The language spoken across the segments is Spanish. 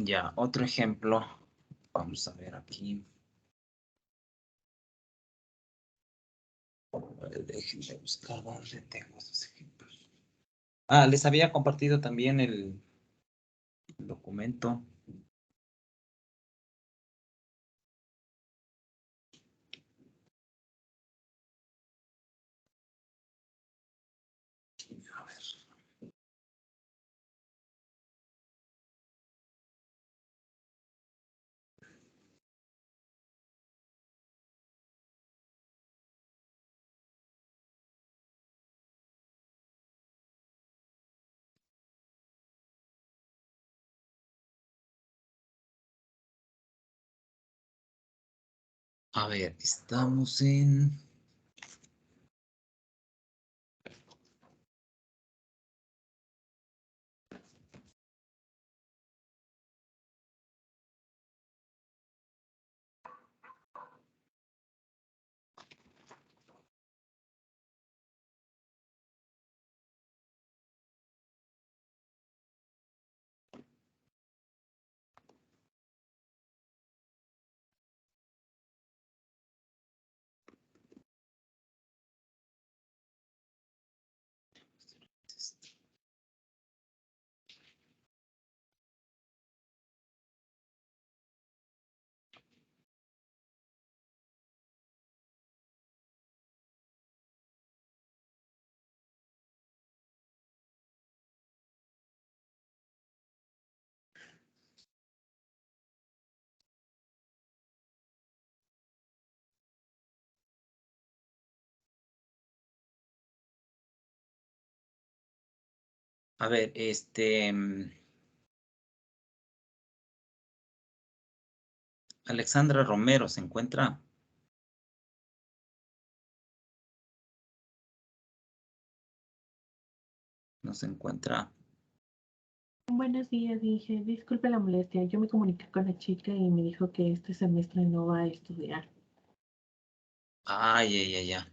Ya, otro ejemplo. Vamos a ver aquí. A ver, déjenme buscar dónde tengo esos ejemplos. Ah, les había compartido también el documento. A ver. A ver, estamos en... A ver, Alexandra Romero se encuentra. No se encuentra. Buenos días, dije, disculpe la molestia, yo me comuniqué con la chica y me dijo que este semestre no va a estudiar. Ay, ay, ay, ya.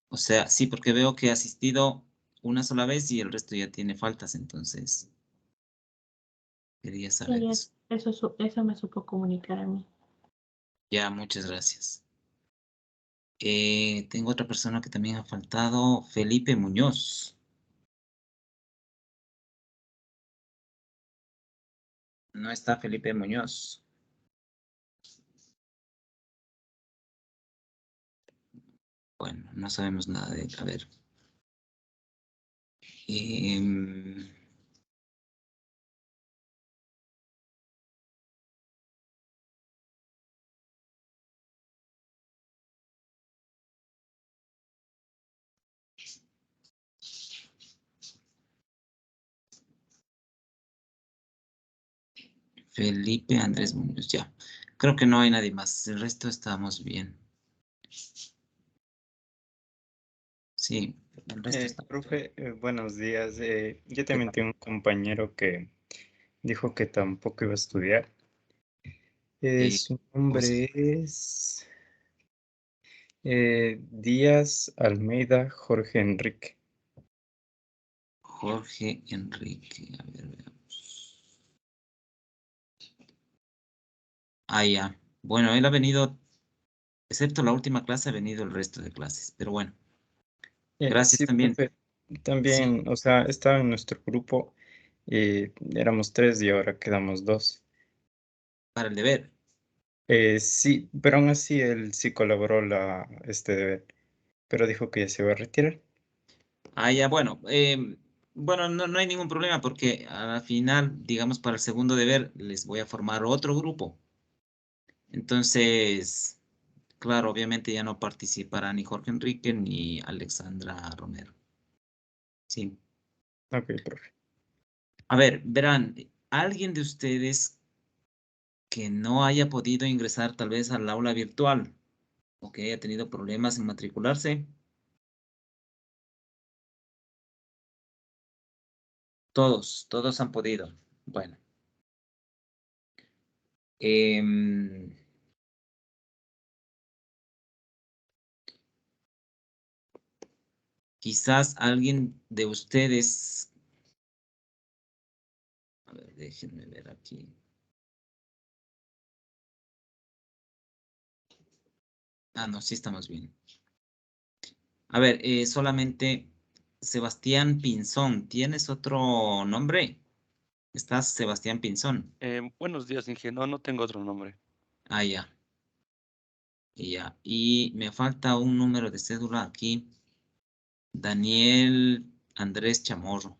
O sea, sí, porque veo que ha asistido una sola vez y el resto ya tiene faltas, entonces quería saber Sí, eso. eso me supo comunicar a mí. Ya, muchas gracias. Tengo otra persona que también ha faltado, Felipe Muñoz. No está Felipe Muñoz. Bueno, no sabemos nada de él. A ver. Em, Felipe Andrés Muñoz, ya. Creo que no hay nadie más. El resto estamos bien. Sí, el resto está bien. Profe, buenos días. Yo ¿Qué también tal? tengo un compañero que dijo que tampoco iba a estudiar. Eh, Su ¿Cómo se nombre llama? es Díaz Almeida Jorge Enrique. Jorge Enrique. A ver, veamos. Ah, ya. Bueno, él ha venido, excepto la última clase, ha venido el resto de clases. Pero bueno, gracias Sí, también. profe, Sí, también, o sea, estaba en nuestro grupo y éramos tres y ahora quedamos dos. para el deber. Sí, pero aún así él sí colaboró este deber, pero dijo que ya se va a retirar. Ah, ya, bueno. Bueno, no hay ningún problema porque al final, digamos, para el segundo deber, les voy a formar otro grupo. Entonces, claro, obviamente ya no participará ni Jorge Enrique ni Alexandra Romero. Sí. Ok, profe. A ver, verán, alguien de ustedes que no haya podido ingresar tal vez al aula virtual o que haya tenido problemas en matricularse, todos han podido. Bueno, em, quizás alguien de ustedes, a ver, déjenme ver aquí. Ah, no, sí estamos bien. A ver, solamente Sebastián Pinzón. ¿Tienes otro nombre? ¿Estás Sebastián Pinzón? Buenos días, Inge. No, no tengo otro nombre. Ah, ya. Ya. Y me falta un número de cédula aquí. Daniel Andrés Chamorro.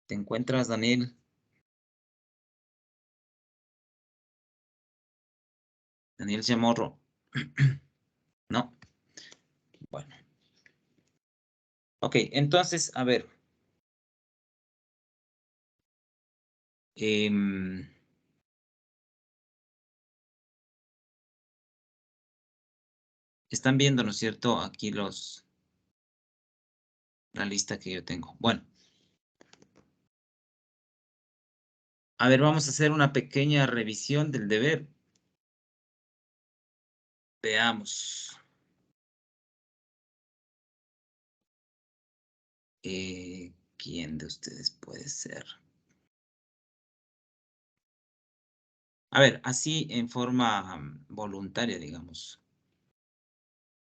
¿Te encuentras, Daniel? Daniel Chamorro. No. Bueno. Ok, entonces, a ver. Están viendo, ¿no es cierto? Aquí la lista que yo tengo. Bueno. A ver, vamos a hacer una pequeña revisión del deber. Veamos. ¿Quién de ustedes puede ser? A ver, así en forma voluntaria, digamos.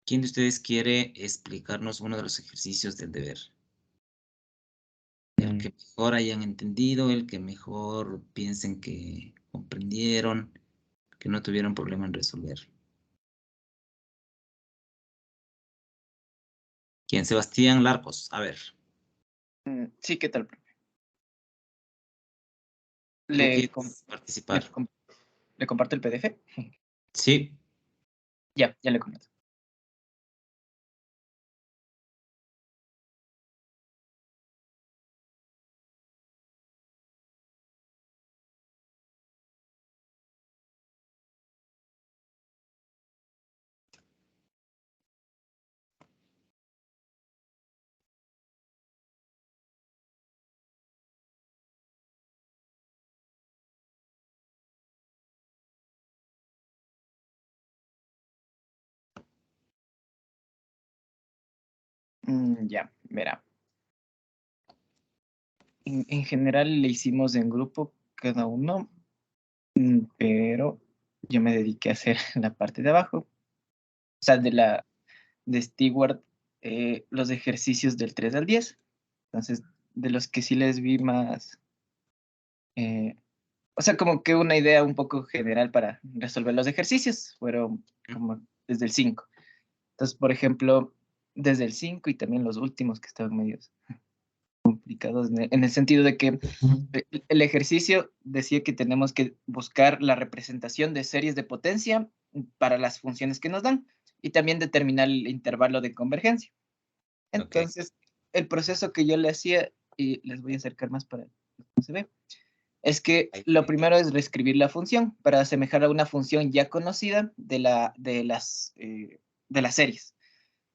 ¿Quién de ustedes quiere explicarnos uno de los ejercicios del deber? El que mejor hayan entendido, el que mejor piensen que comprendieron, que no tuvieron problema en resolver. ¿Quién? Sebastián Larcos. A ver, Sí, ¿qué tal, profe? ¿tú Le, quieres com- participar? le comparto el PDF. Sí. Ya le comparto. Ya, verá. En general le hicimos en grupo cada uno, pero yo me dediqué a hacer la parte de abajo, o sea, de Stewart, los ejercicios del 3 al 10. Entonces, de los que sí les vi más, eh, o sea, como que una idea un poco general para resolver los ejercicios, fueron como desde el 5. Entonces, por ejemplo, desde el 5 y también los últimos que estaban medios complicados en el sentido de que el ejercicio decía que tenemos que buscar la representación de series de potencia para las funciones que nos dan y también determinar el intervalo de convergencia. Entonces, el proceso que yo le hacía, y les voy a acercar más para que se ve, es que lo primero es reescribir la función para asemejar a una función ya conocida de las series.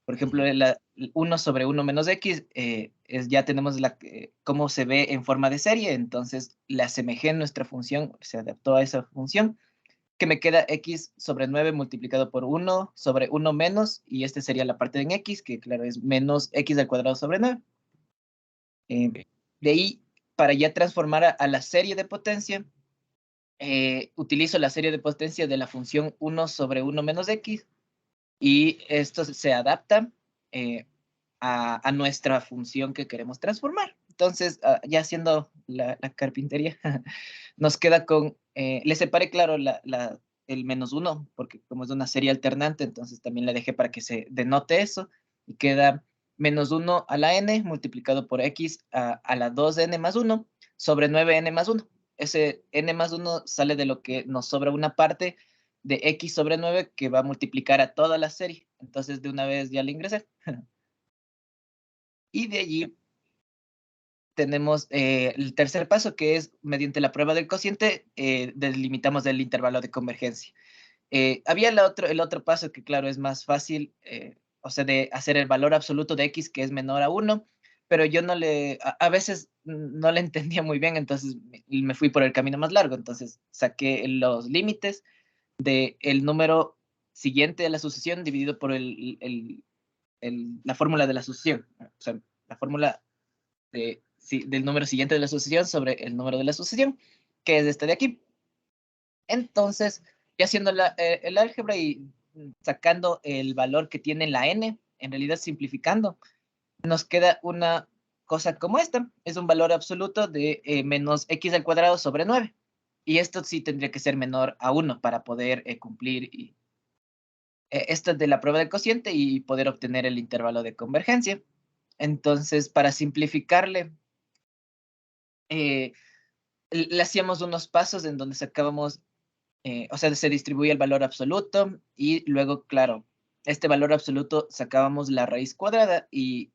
Por ejemplo, la 1 sobre 1 menos x, ya tenemos cómo se ve en forma de serie, entonces la asemejé en nuestra función, se adaptó a esa función, que me queda x sobre 9 multiplicado por 1 sobre 1 menos, y este sería la parte en x, que claro es menos x al cuadrado sobre 9. De ahí, para ya transformar a la serie de potencia, utilizo la serie de potencia de la función 1 sobre 1 menos x, y esto se adapta a nuestra función que queremos transformar. Entonces, ya haciendo la carpintería, nos queda con, le separé, claro, el menos 1, porque como es una serie alternante, entonces también le dejé para que se denote eso, y queda menos 1 a la n multiplicado por x a la 2n más 1 sobre 9n más 1. Ese n más 1 sale de lo que nos sobra una parte de x sobre 9 que va a multiplicar a toda la serie. Entonces, de una vez ya le ingresé. Y de allí tenemos el tercer paso, que es mediante la prueba del cociente, delimitamos el intervalo de convergencia. Había el otro paso que, claro, es más fácil, o sea, de hacer el valor absoluto de x que es menor a 1, pero yo a veces no le entendía muy bien, entonces me fui por el camino más largo. Entonces saqué los límites del número siguiente a la sucesión dividido por la fórmula de la sucesión. O sea, la fórmula del número siguiente de la sucesión sobre el número de la sucesión, que es este de aquí. Entonces, ya haciendo el álgebra y sacando el valor que tiene la n, en realidad simplificando, nos queda una cosa como esta. Es un valor absoluto de menos x al cuadrado sobre 9. Y esto sí tendría que ser menor a 1 para poder cumplir esto es de la prueba del cociente y poder obtener el intervalo de convergencia. Entonces, para simplificarle, le hacíamos unos pasos en donde sacábamos, o sea, se distribuye el valor absoluto y luego, claro, este valor absoluto sacábamos la raíz cuadrada y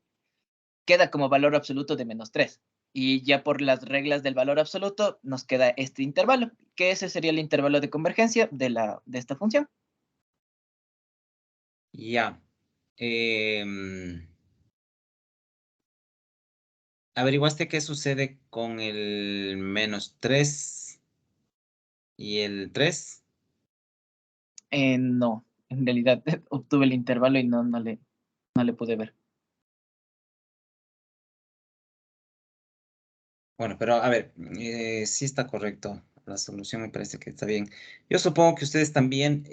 queda como valor absoluto de menos 3. Y ya por las reglas del valor absoluto nos queda este intervalo, que ese sería el intervalo de convergencia de esta función. Ya. ¿Averiguaste qué sucede con el menos 3 y el 3? No, en realidad obtuve el intervalo y no le pude ver. Bueno, pero a ver, sí está correcto. La solución me parece que está bien. Yo supongo que ustedes también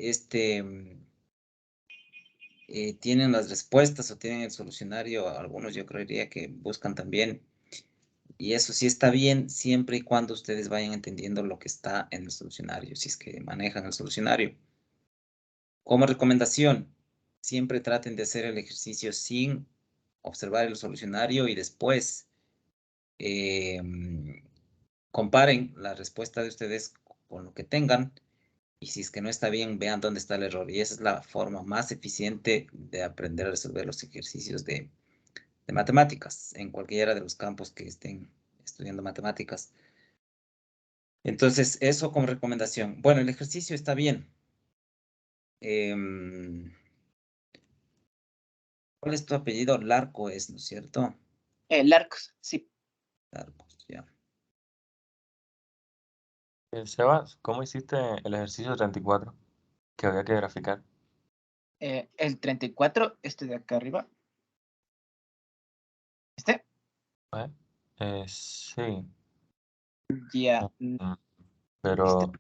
tienen las respuestas o tienen el solucionario. Algunos yo creería que buscan también. Y eso sí está bien siempre y cuando ustedes vayan entendiendo lo que está en el solucionario, si es que manejan el solucionario. Como recomendación, siempre traten de hacer el ejercicio sin observar el solucionario y después comparen la respuesta de ustedes con lo que tengan y si es que no está bien, vean dónde está el error. Y esa es la forma más eficiente de aprender a resolver los ejercicios de matemáticas en cualquiera de los campos que estén estudiando matemáticas. Entonces, eso como recomendación. Bueno, el ejercicio está bien. ¿Cuál es tu apellido? Larco es, ¿no es cierto? Larcos, sí. Larcos, ya. Sebas, ¿cómo hiciste el ejercicio 34 que había que graficar? El 34, este de acá arriba. Este, Sí, ya. pero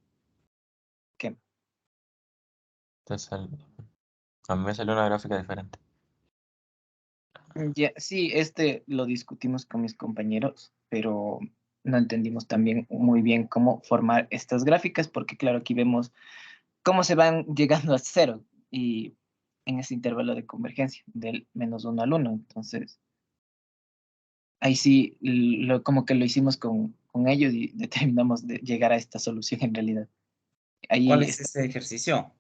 ¿Qué? a mí me salió una gráfica diferente. Ya, sí, este lo discutimos con mis compañeros, pero no entendimos también muy bien cómo formar estas gráficas, porque claro, aquí vemos cómo se van llegando a 0 y en ese intervalo de convergencia del menos 1 al 1. Entonces, ahí sí, como que lo hicimos con ellos y determinamos de llegar a esta solución en realidad. ¿Cuál Ahí es ese ejercicio?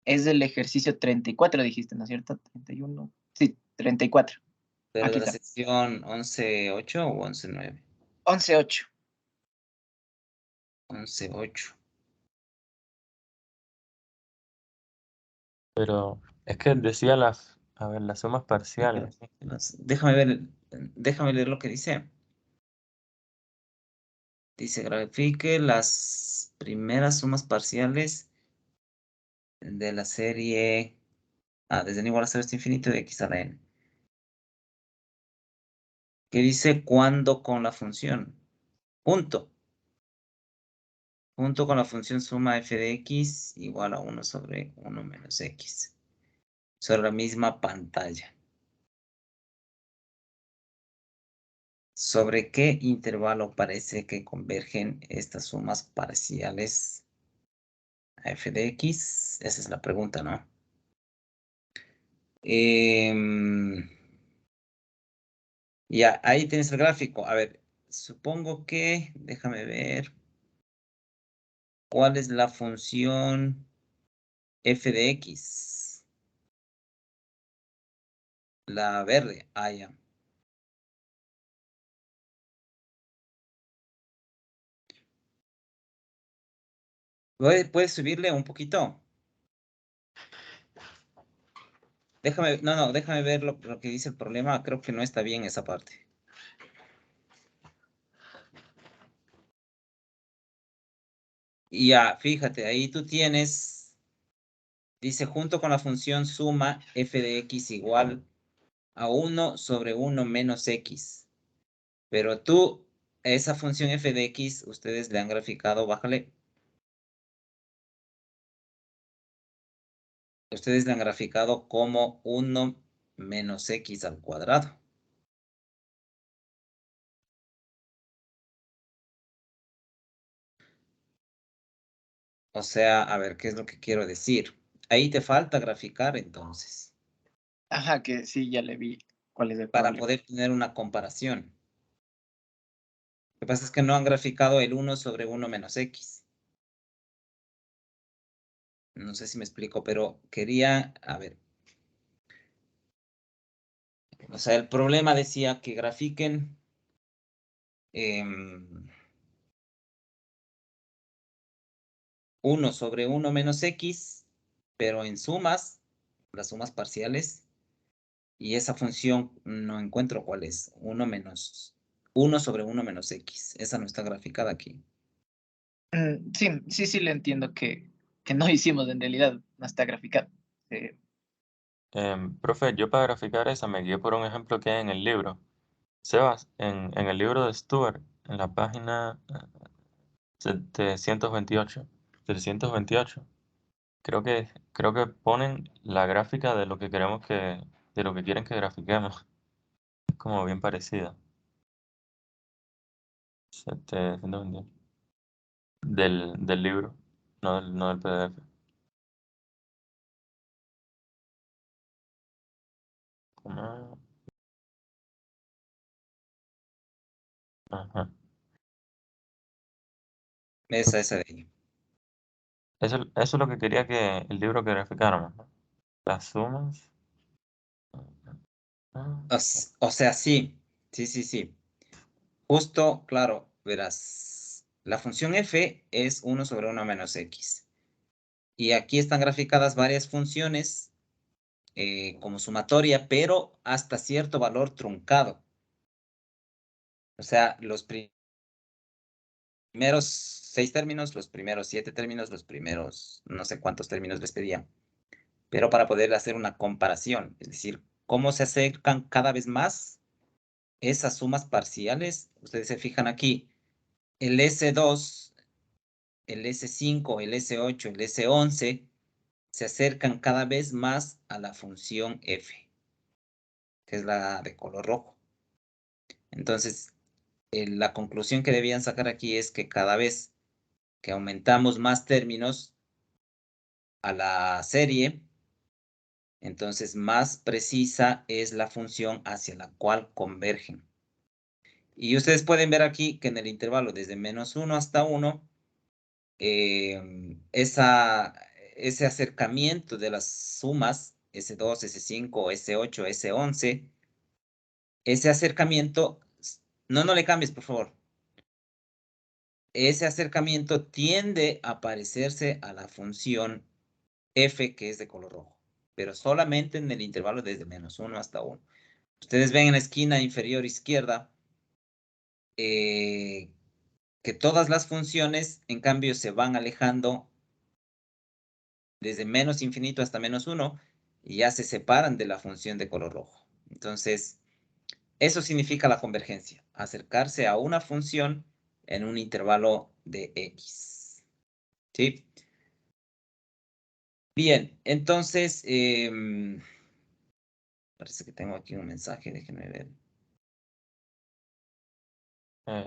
es el ejercicio 34, dijiste, ¿no es cierto? 31. Sí, 34. ¿Pero Aquí de la está. sección 11.8 o 11.9? 11.8. 11.8. Pero es que decía las sumas parciales. Déjame leer lo que dice. Dice, grafique las primeras sumas parciales de la serie desde n igual a 0 hasta infinito de x a la n. Que dice cuándo con la función. Punto. Junto con la función suma f de x igual a 1 sobre 1 menos x. Sobre la misma pantalla. ¿Sobre qué intervalo parece que convergen estas sumas parciales a f de x? Esa es la pregunta, ¿no? Ya, ahí tienes el gráfico. A ver, supongo que, déjame ver, ¿cuál es la función f de x? La verde. Ya. ¿Puedes subirle un poquito? Déjame ver lo que dice el problema. Creo que no está bien esa parte. Y ya, fíjate, ahí tú tienes, dice, junto con la función suma f de x igual a 1 sobre 1 menos x. Pero tú, esa función f de x, ustedes le han graficado, bájale. ustedes le han graficado como 1 menos x al cuadrado. O sea, a ver, ¿qué es lo que quiero decir? Ahí te falta graficar entonces, Ajá, que sí, ya le vi cuál es el para problema. poder tener una comparación. Lo que pasa es que no han graficado el 1 sobre 1 menos x. No sé si me explico, pero quería, a ver. O sea, el problema decía que grafiquen 1 sobre 1 menos x, pero en sumas, las sumas parciales, y esa función no encuentro cuál es, 1 sobre 1 menos x. Esa no está graficada aquí. Sí, le entiendo que no hicimos en realidad, no está graficado. Profe, yo para graficar esa me guié por un ejemplo que hay en el libro. Sebas, en el libro de Stuart, en la página 728, creo que ponen la gráfica de lo que de lo que quieren que grafiquemos. Es como bien parecida. 728. Del libro, no del PDF. Ah, ajá. Esa de ahí. Eso es lo que quería que el libro que graficáramos, ¿no? Las sumas. Ah, O sea, sí. Sí. Justo, claro, verás. La función f es 1 sobre 1 menos x. Y aquí están graficadas varias funciones como sumatoria, pero hasta cierto valor truncado. O sea, los primeros 6 términos, los primeros 7 términos, los primeros no sé cuántos términos les pedían. Pero para poder hacer una comparación, es decir, cómo se acercan cada vez más esas sumas parciales. Ustedes se fijan aquí, el S2, el S5, el S8, el S11 se acercan cada vez más a la función f, que es la de color rojo. Entonces, la conclusión que debían sacar aquí es que cada vez que aumentamos más términos a la serie, entonces más precisa es la función hacia la cual convergen. Y ustedes pueden ver aquí que en el intervalo desde -1 hasta 1, ese acercamiento de las sumas, S2, S5, S8, S11, ese acercamiento, no le cambies, por favor. Ese acercamiento tiende a parecerse a la función f, que es de color rojo, pero solamente en el intervalo desde -1 hasta 1. Ustedes ven en la esquina inferior izquierda que todas las funciones, en cambio, se van alejando desde menos infinito hasta -1 y ya se separan de la función de color rojo. Entonces, eso significa la convergencia, acercarse a una función en un intervalo de x. ¿Sí? Bien, entonces, parece que tengo aquí un mensaje, déjenme ver.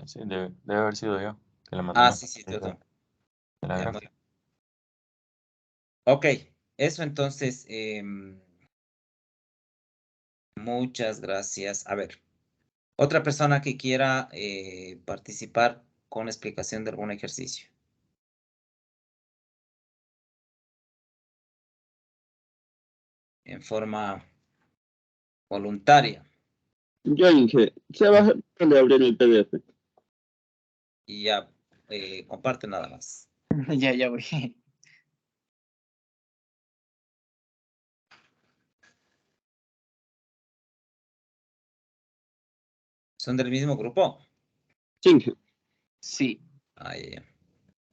sí, debe haber sido yo que le mandé una Sí, de todo. de la gráfica. Ok, eso entonces, muchas gracias. A ver, otra persona que quiera participar con explicación de algún ejercicio. En forma voluntaria. Yo dije, se va a abrir el PDF. Y ya, comparte nada más. Ya voy. ¿Son del mismo grupo? Sí, Sí. Ya.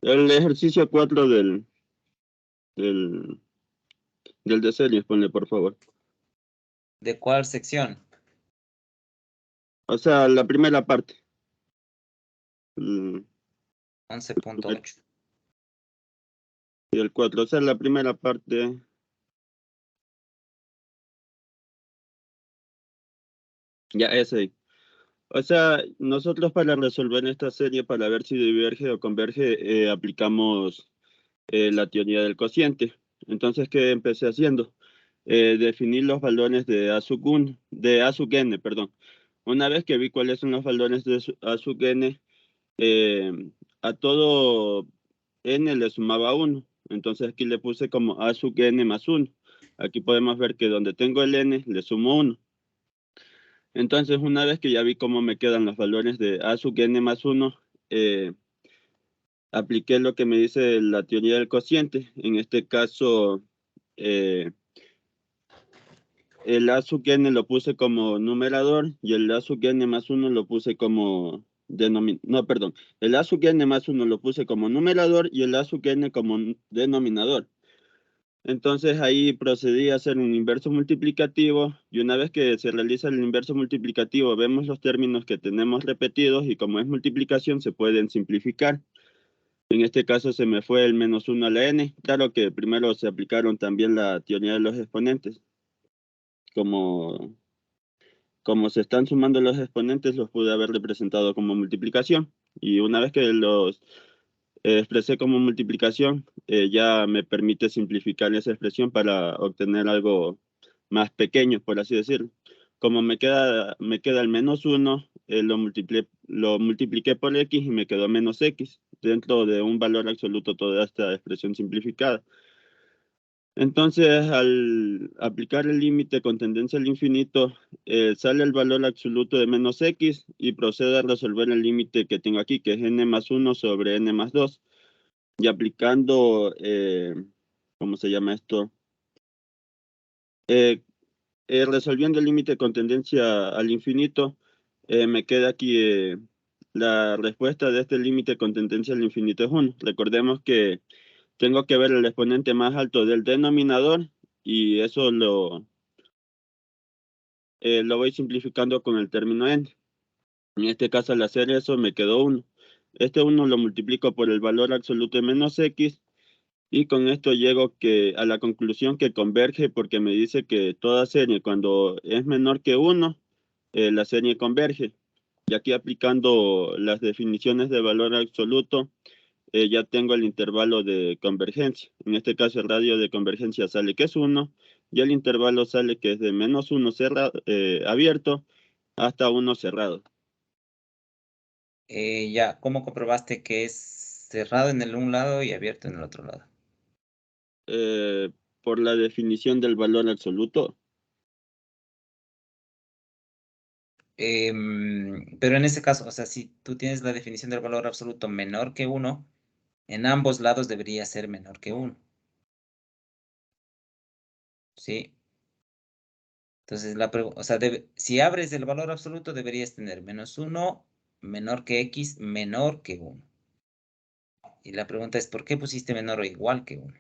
el ejercicio 4 del de series, ponle por favor. ¿De cuál sección? O sea, la primera parte. Mm, 11.8. Y el 4, o sea, la primera parte Ya, ese ahí. O sea, nosotros para resolver esta serie, para ver si diverge o converge, aplicamos la teoría del cociente. Entonces, ¿qué empecé haciendo? Definir los valores de A sub 1, de A sub n, perdón. Una vez que vi cuáles son los valores de A sub n, a todo n le sumaba 1. Entonces aquí le puse como A sub n más 1. Aquí podemos ver que donde tengo el n, le sumo 1. Entonces, una vez que ya vi cómo me quedan los valores de A sub n más 1, apliqué lo que me dice la teoría del cociente. En este caso, el A sub n lo puse como numerador y el A sub n más 1 lo puse como el A sub n más 1 lo puse como numerador y el A sub n como denominador. Entonces ahí procedí a hacer un inverso multiplicativo y una vez que se realiza el inverso multiplicativo vemos los términos que tenemos repetidos y como es multiplicación se pueden simplificar. En este caso se me fue el menos 1 a la n. Claro que primero se aplicaron también la teoría de los exponentes. Como se están sumando los exponentes los pude haber representado como multiplicación. Y una vez que los expresé como multiplicación, ya me permite simplificar esa expresión para obtener algo más pequeño, por así decirlo. Como me queda el menos 1, lo multipliqué por x y me quedó menos x, dentro de un valor absoluto toda esta expresión simplificada. Entonces, al aplicar el límite con tendencia al infinito, sale el valor absoluto de menos x y procede a resolver el límite que tengo aquí, que es n más 1 sobre n más 2. Y aplicando, ¿cómo se llama esto? Resolviendo el límite con tendencia al infinito, me queda aquí la respuesta de este límite con tendencia al infinito es 1. Recordemos que tengo que ver el exponente más alto del denominador y eso lo voy simplificando con el término n. En este caso, al hacer eso, me quedó 1. Este 1 lo multiplico por el valor absoluto de menos x. Y con esto llego a la conclusión que converge porque me dice que toda serie cuando es menor que 1, la serie converge. Y aquí aplicando las definiciones de valor absoluto, ya tengo el intervalo de convergencia. En este caso el radio de convergencia sale que es 1 y el intervalo sale que es de menos 1 abierto hasta 1 cerrado. Ya, ¿cómo comprobaste que es cerrado en el un lado y abierto en el otro lado? Por la definición del valor absoluto. Pero en ese caso, o sea, si tú tienes la definición del valor absoluto menor que 1, en ambos lados debería ser menor que 1. ¿Sí? Entonces, o sea, si abres el valor absoluto, deberías tener menos 1, menor que x, menor que 1. Y la pregunta es, ¿por qué pusiste menor o igual que 1?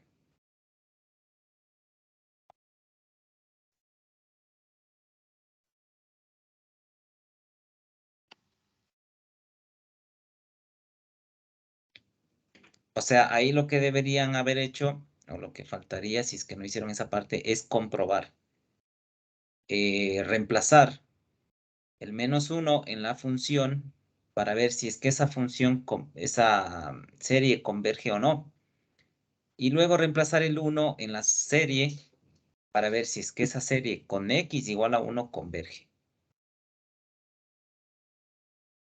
O sea, ahí lo que deberían haber hecho, o lo que faltaría, si es que no hicieron esa parte, es comprobar. Reemplazar el menos 1 en la función para ver si es que esa función, esa serie converge o no. Y luego reemplazar el 1 en la serie para ver si es que esa serie con x igual a 1 converge.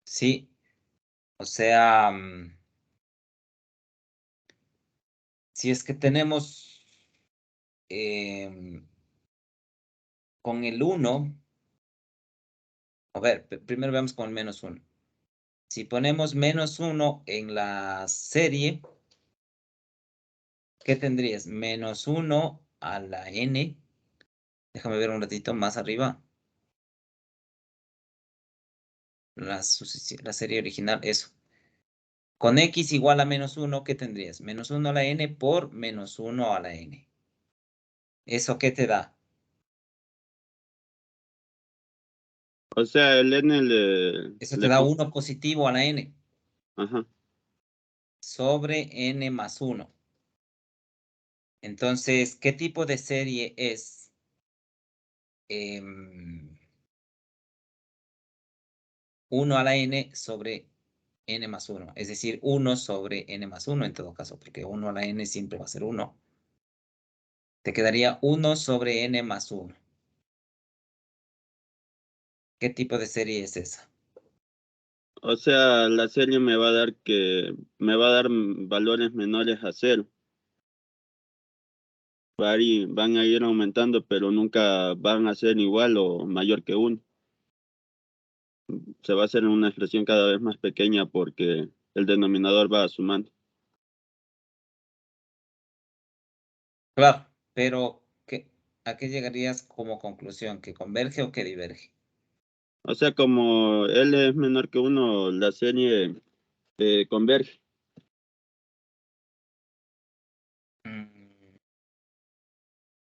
Sí, o sea, si es que tenemos con el 1, a ver, primero veamos con el menos 1. Si ponemos menos 1 en la serie, ¿qué tendrías? Menos 1 a la n. Déjame ver un ratito más arriba. La serie original, eso. Con x igual a menos 1, ¿qué tendrías? Menos 1 a la n por menos 1 a la n. ¿Eso qué te da? O sea, el n Eso te da 1 positivo a la n. Ajá. Sobre n más 1. Entonces, ¿qué tipo de serie es? 1 a la n sobre n más 1. Es decir, 1 sobre n más 1 en todo caso, porque 1 a la n siempre va a ser 1. Te quedaría 1 sobre n más 1. ¿Qué tipo de serie es esa? O sea, la serie me va a dar valores menores a 0. Van a ir aumentando, pero nunca van a ser igual o mayor que 1. Se va a hacer una expresión cada vez más pequeña porque el denominador va sumando. Claro, pero ¿a qué llegarías como conclusión? ¿Que converge o que diverge? O sea, como L es menor que 1, la serie converge.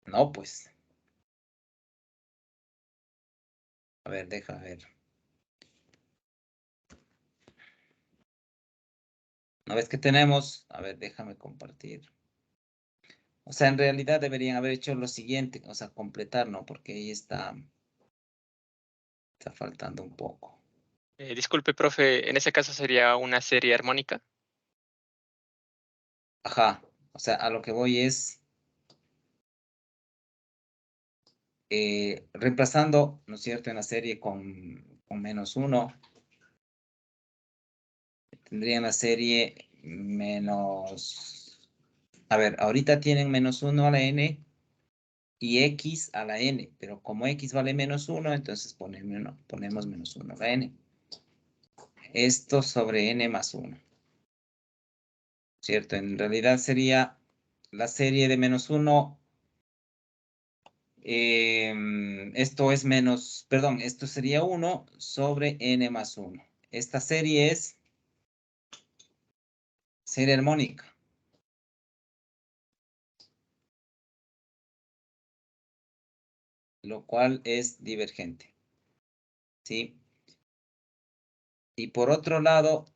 No, pues. A ver, deja ver. Una vez que tenemos, a ver, déjame compartir. O sea, en realidad deberían haber hecho lo siguiente, o sea, completar, ¿no? Porque ahí está faltando un poco. Disculpe, profe, en ese caso sería una serie armónica. Ajá, o sea, a lo que voy es reemplazando, ¿no es cierto?, en la serie con menos 1, tendrían la serie menos... A ver, ahorita tienen menos 1 a la n y x a la n, pero como x vale menos 1, entonces ponemos menos 1 a la n. Esto sobre n más 1. ¿Cierto? En realidad sería la serie de menos 1. Esto es menos, perdón, esto sería 1 sobre n más 1. Esta serie es serie armónica. Lo cual es divergente. ¿Sí? Y por otro lado,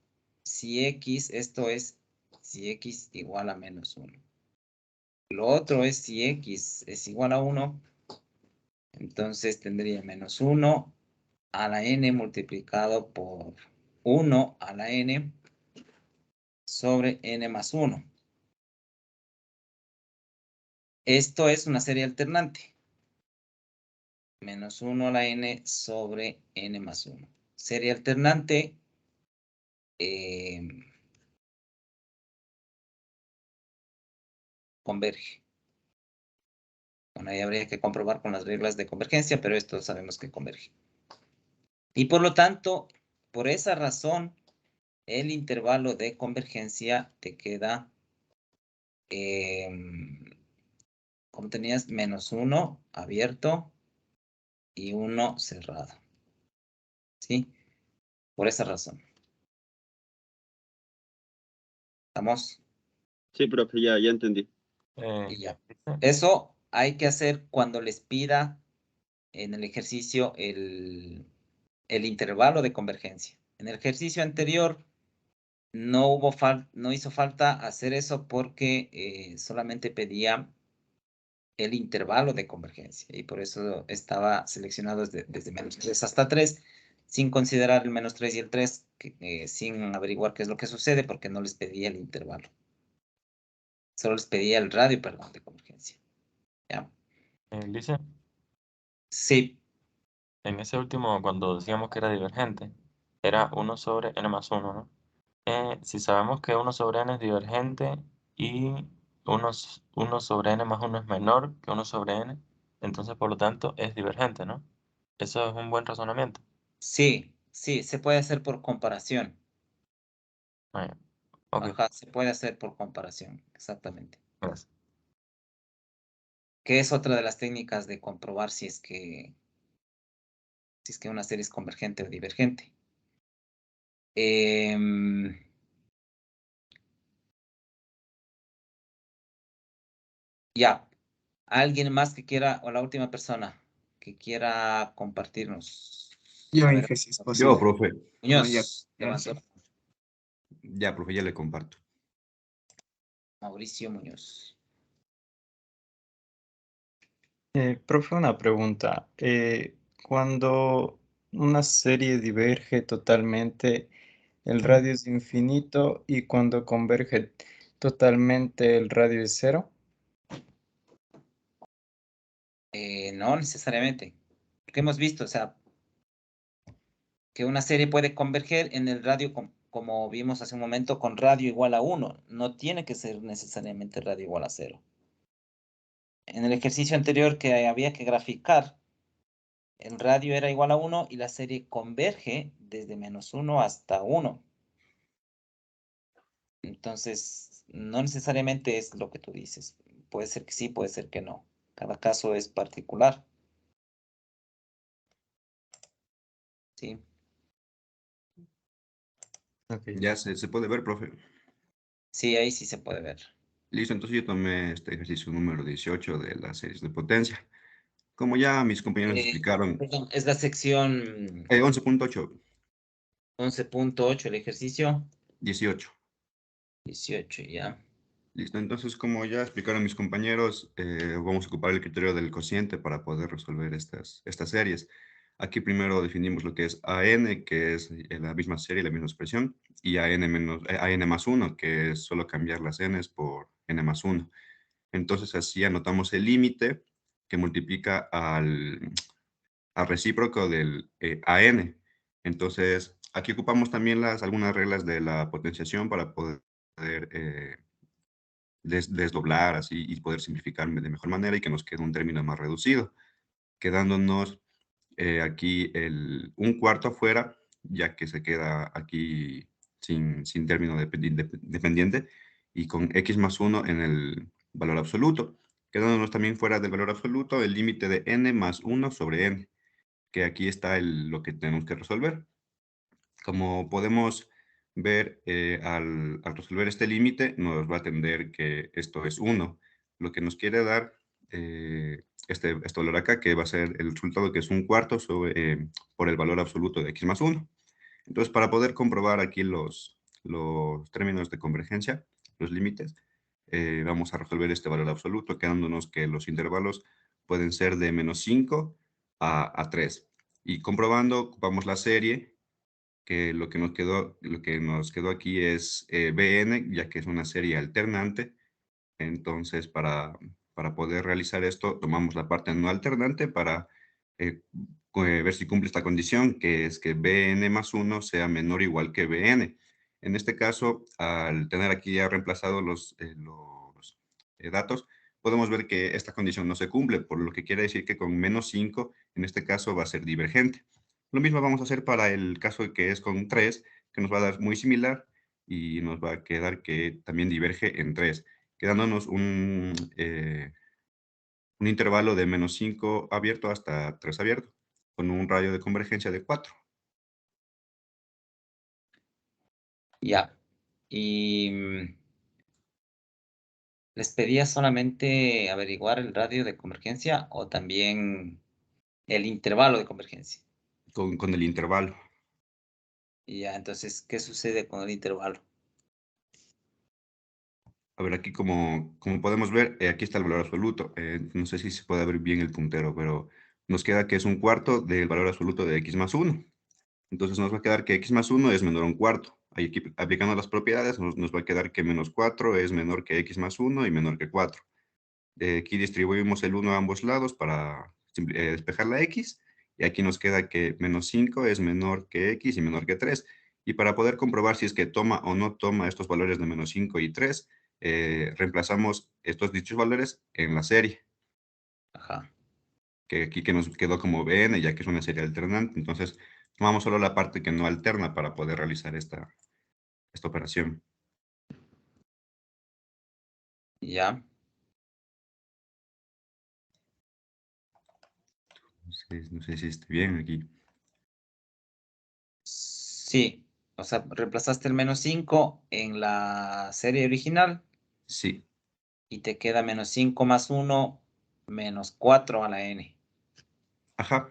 si x, esto es si x igual a menos 1. Lo otro es si x es igual a 1, entonces tendría menos 1 a la n multiplicado por 1 a la n sobre n más 1. Esto es una serie alternante. Menos 1 a la n sobre n más 1. Serie alternante. Converge. Bueno, ahí habría que comprobar con las reglas de convergencia, pero esto sabemos que converge. Y por lo tanto, por esa razón, el intervalo de convergencia te queda, como tenías, menos 1 abierto y 1 cerrado. ¿Sí? Por esa razón. ¿Estamos? Sí, profe, ya entendí. Y ya. Eso hay que hacer cuando les pida en el ejercicio el intervalo de convergencia. En el ejercicio anterior no hizo falta hacer eso porque solamente pedía el intervalo de convergencia y por eso estaba seleccionado desde menos 3 hasta 3, sin considerar el menos 3 y el 3, sin averiguar qué es lo que sucede porque no les pedía el intervalo. Solo les pedía el radio, perdón, de convergencia. ¿Ya? Lice, Sí, en ese último, cuando decíamos que era divergente, era 1 sobre n más 1, ¿no? Si sabemos que 1 sobre n es divergente y 1 sobre n más 1 es menor que 1 sobre n, entonces por lo tanto es divergente, ¿no? Eso es un buen razonamiento. sí, se puede hacer por comparación. Bueno, ok, Ajá, se puede hacer por comparación, exactamente. gracias. Que es otra de las técnicas de comprobar si es que una serie es convergente o divergente. Ya, alguien más que quiera, o la última persona que quiera compartirnos. Yo, A ver, dije, si es Yo, posible. profe. No, ya, Muñoz, levantó. Ya, profe, ya le comparto. Mauricio Muñoz. Profe, una pregunta. Cuando una serie diverge totalmente, el radio es infinito y cuando converge totalmente el radio es cero. No necesariamente. Porque hemos visto, o sea, que una serie puede converger en el radio como vimos hace un momento con radio igual a 1. No tiene que ser necesariamente radio igual a 0. En el ejercicio anterior que había que graficar, el radio era igual a 1 y la serie converge desde -1 hasta 1. Entonces, no necesariamente es lo que tú dices. Puede ser que sí, puede ser que no. Cada caso es particular. Sí. Ok. Ya se puede ver, profe. Sí, ahí sí se puede ver. Listo, entonces yo tomé este ejercicio número 18 de las series de potencia. Como ya mis compañeros explicaron, Perdón, es la sección 11.8, 11.8, el ejercicio 18. 18, ya. Listo, entonces como ya explicaron mis compañeros, vamos a ocupar el criterio del cociente para poder resolver estas series. Aquí primero definimos lo que es AN, que es la misma serie, la misma expresión, y AN más 1, que es solo cambiar las Ns por N más 1. Entonces así anotamos el límite que multiplica al recíproco del AN. Entonces aquí ocupamos también algunas reglas de la potenciación para poder desdoblar así y poder simplificar de mejor manera y que nos quede un término más reducido, quedándonos aquí un cuarto afuera, ya que se queda aquí sin término dependiente y con x más 1 en el valor absoluto, quedándonos también fuera del valor absoluto el límite de n más 1 sobre n, que aquí está lo que tenemos que resolver. Como podemos ver, al resolver este límite, nos va a atender que esto es 1, lo que nos quiere dar este valor acá, que va a ser el resultado, que es un cuarto por el valor absoluto de x más 1. Entonces, para poder comprobar aquí los términos de convergencia, los límites, vamos a resolver este valor absoluto, quedándonos que los intervalos pueden ser de -5 a 3. Y comprobando, ocupamos la serie, que lo que nos quedó aquí es Bn, ya que es una serie alternante. Entonces, para poder realizar esto, tomamos la parte no alternante para ver si cumple esta condición, que es que Bn más 1 sea menor o igual que Bn. En este caso, al tener aquí ya reemplazados los datos, podemos ver que esta condición no se cumple, por lo que quiere decir que con -5, en este caso, va a ser divergente. Lo mismo vamos a hacer para el caso que es con 3, que nos va a dar muy similar y nos va a quedar que también diverge en 3, quedándonos un intervalo de -5 abierto hasta 3 abierto, con un radio de convergencia de 4. Ya. Y les pedía solamente averiguar el radio de convergencia o también el intervalo de convergencia. Con el intervalo. Y ya, entonces, ¿qué sucede con el intervalo? A ver, aquí como podemos ver, aquí está el valor absoluto. No sé si se puede ver bien el puntero, pero nos queda que es un cuarto del valor absoluto de x más 1. Entonces nos va a quedar que x más 1 es menor a un cuarto. Ahí aquí, aplicando las propiedades, nos va a quedar que -4 es menor que x más 1 y menor que 4. Aquí distribuimos el 1 a ambos lados para despejar la x. Y aquí nos queda que -5 es menor que x y menor que 3. Y para poder comprobar si es que toma o no toma estos valores de -5 y 3, reemplazamos estos dichos valores en la serie. Ajá. Que aquí que nos quedó como Bn, ya que es una serie alternante. Entonces, tomamos solo la parte que no alterna para poder realizar esta operación. Ya. No sé si esté bien aquí. Sí. O sea, reemplazaste el -5 en la serie original Sí. y te queda -5 más 1 menos 4 a la n. Ajá.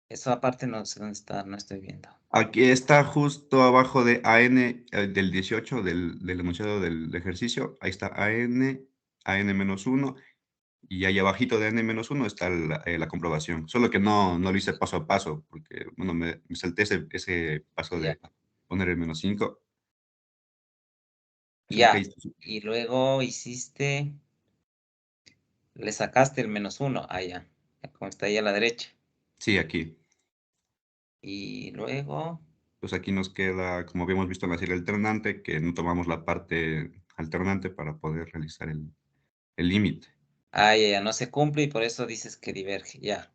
Esa parte no sé dónde está, no estoy viendo. Aquí está justo abajo de AN del 18 del enunciado del ejercicio. Ahí está AN menos 1 Y ahí abajito de n-1 está la comprobación. Solo que no lo hice paso a paso, porque bueno, me salté ese paso Ya. de poner el -5. Solo Ya. que ahí- Y luego hiciste, le sacaste el -1. Ah, ya. Como está ahí a la derecha. sí, aquí. Y luego, Pues aquí nos queda, como habíamos visto en la serie alternante, que no tomamos la parte alternante para poder realizar el límite. ah, ya, no se cumple y por eso dices que diverge. Ya.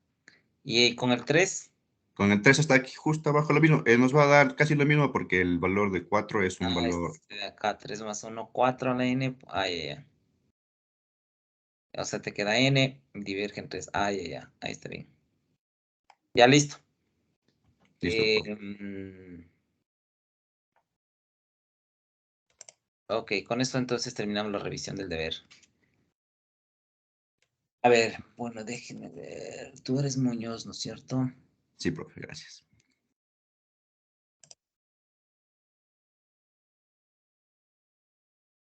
Y con el 3, Con el 3 está aquí justo abajo lo mismo. Nos va a dar casi lo mismo porque el valor de 4 es un valor. este de acá, 3 más 1, 4 a la n. Ah, ya. O sea, te queda n, diverge en 3. Ah, ya. Ahí está bien. Ya, listo. Listo, profe. Ok, con esto entonces terminamos la revisión del deber. A ver, bueno, déjenme ver. Tú eres Muñoz, ¿no es cierto? Sí, profe, gracias.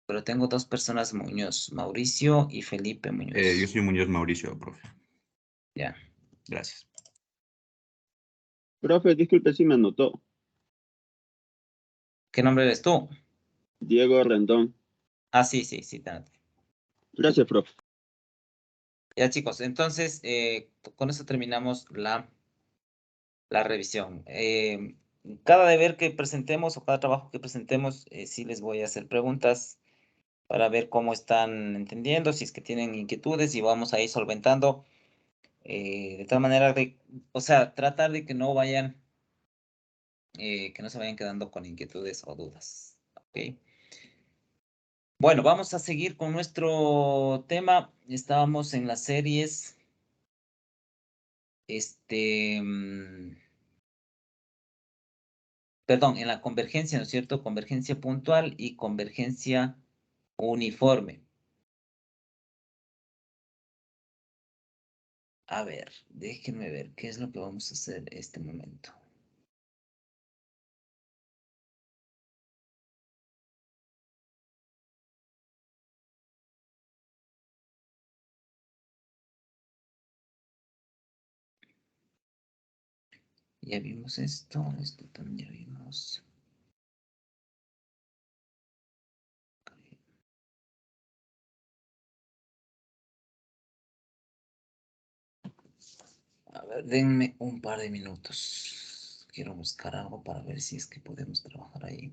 Pero tengo dos personas Muñoz, Mauricio y Felipe Muñoz. Yo soy Muñoz Mauricio, profe. Ya. Gracias. Profe, disculpe si me anotó. ¿Qué nombre eres tú? Diego Rendón. Ah, sí, te anoté. Gracias, profe. Ya, chicos, entonces, con eso terminamos la revisión. Cada deber que presentemos o cada trabajo que presentemos, sí les voy a hacer preguntas para ver cómo están entendiendo, si es que tienen inquietudes y vamos a ir solventando de tal manera de, o sea, tratar de que no vayan, que no se vayan quedando con inquietudes o dudas. ¿Ok? Bueno, vamos a seguir con nuestro tema. Estábamos en las series. Perdón, en la convergencia, ¿no es cierto? Convergencia puntual y convergencia uniforme. A ver, déjenme ver qué es lo que vamos a hacer en este momento. Ya vimos esto también ya vimos. A ver, denme un par de minutos. Quiero buscar algo para ver si es que podemos trabajar ahí.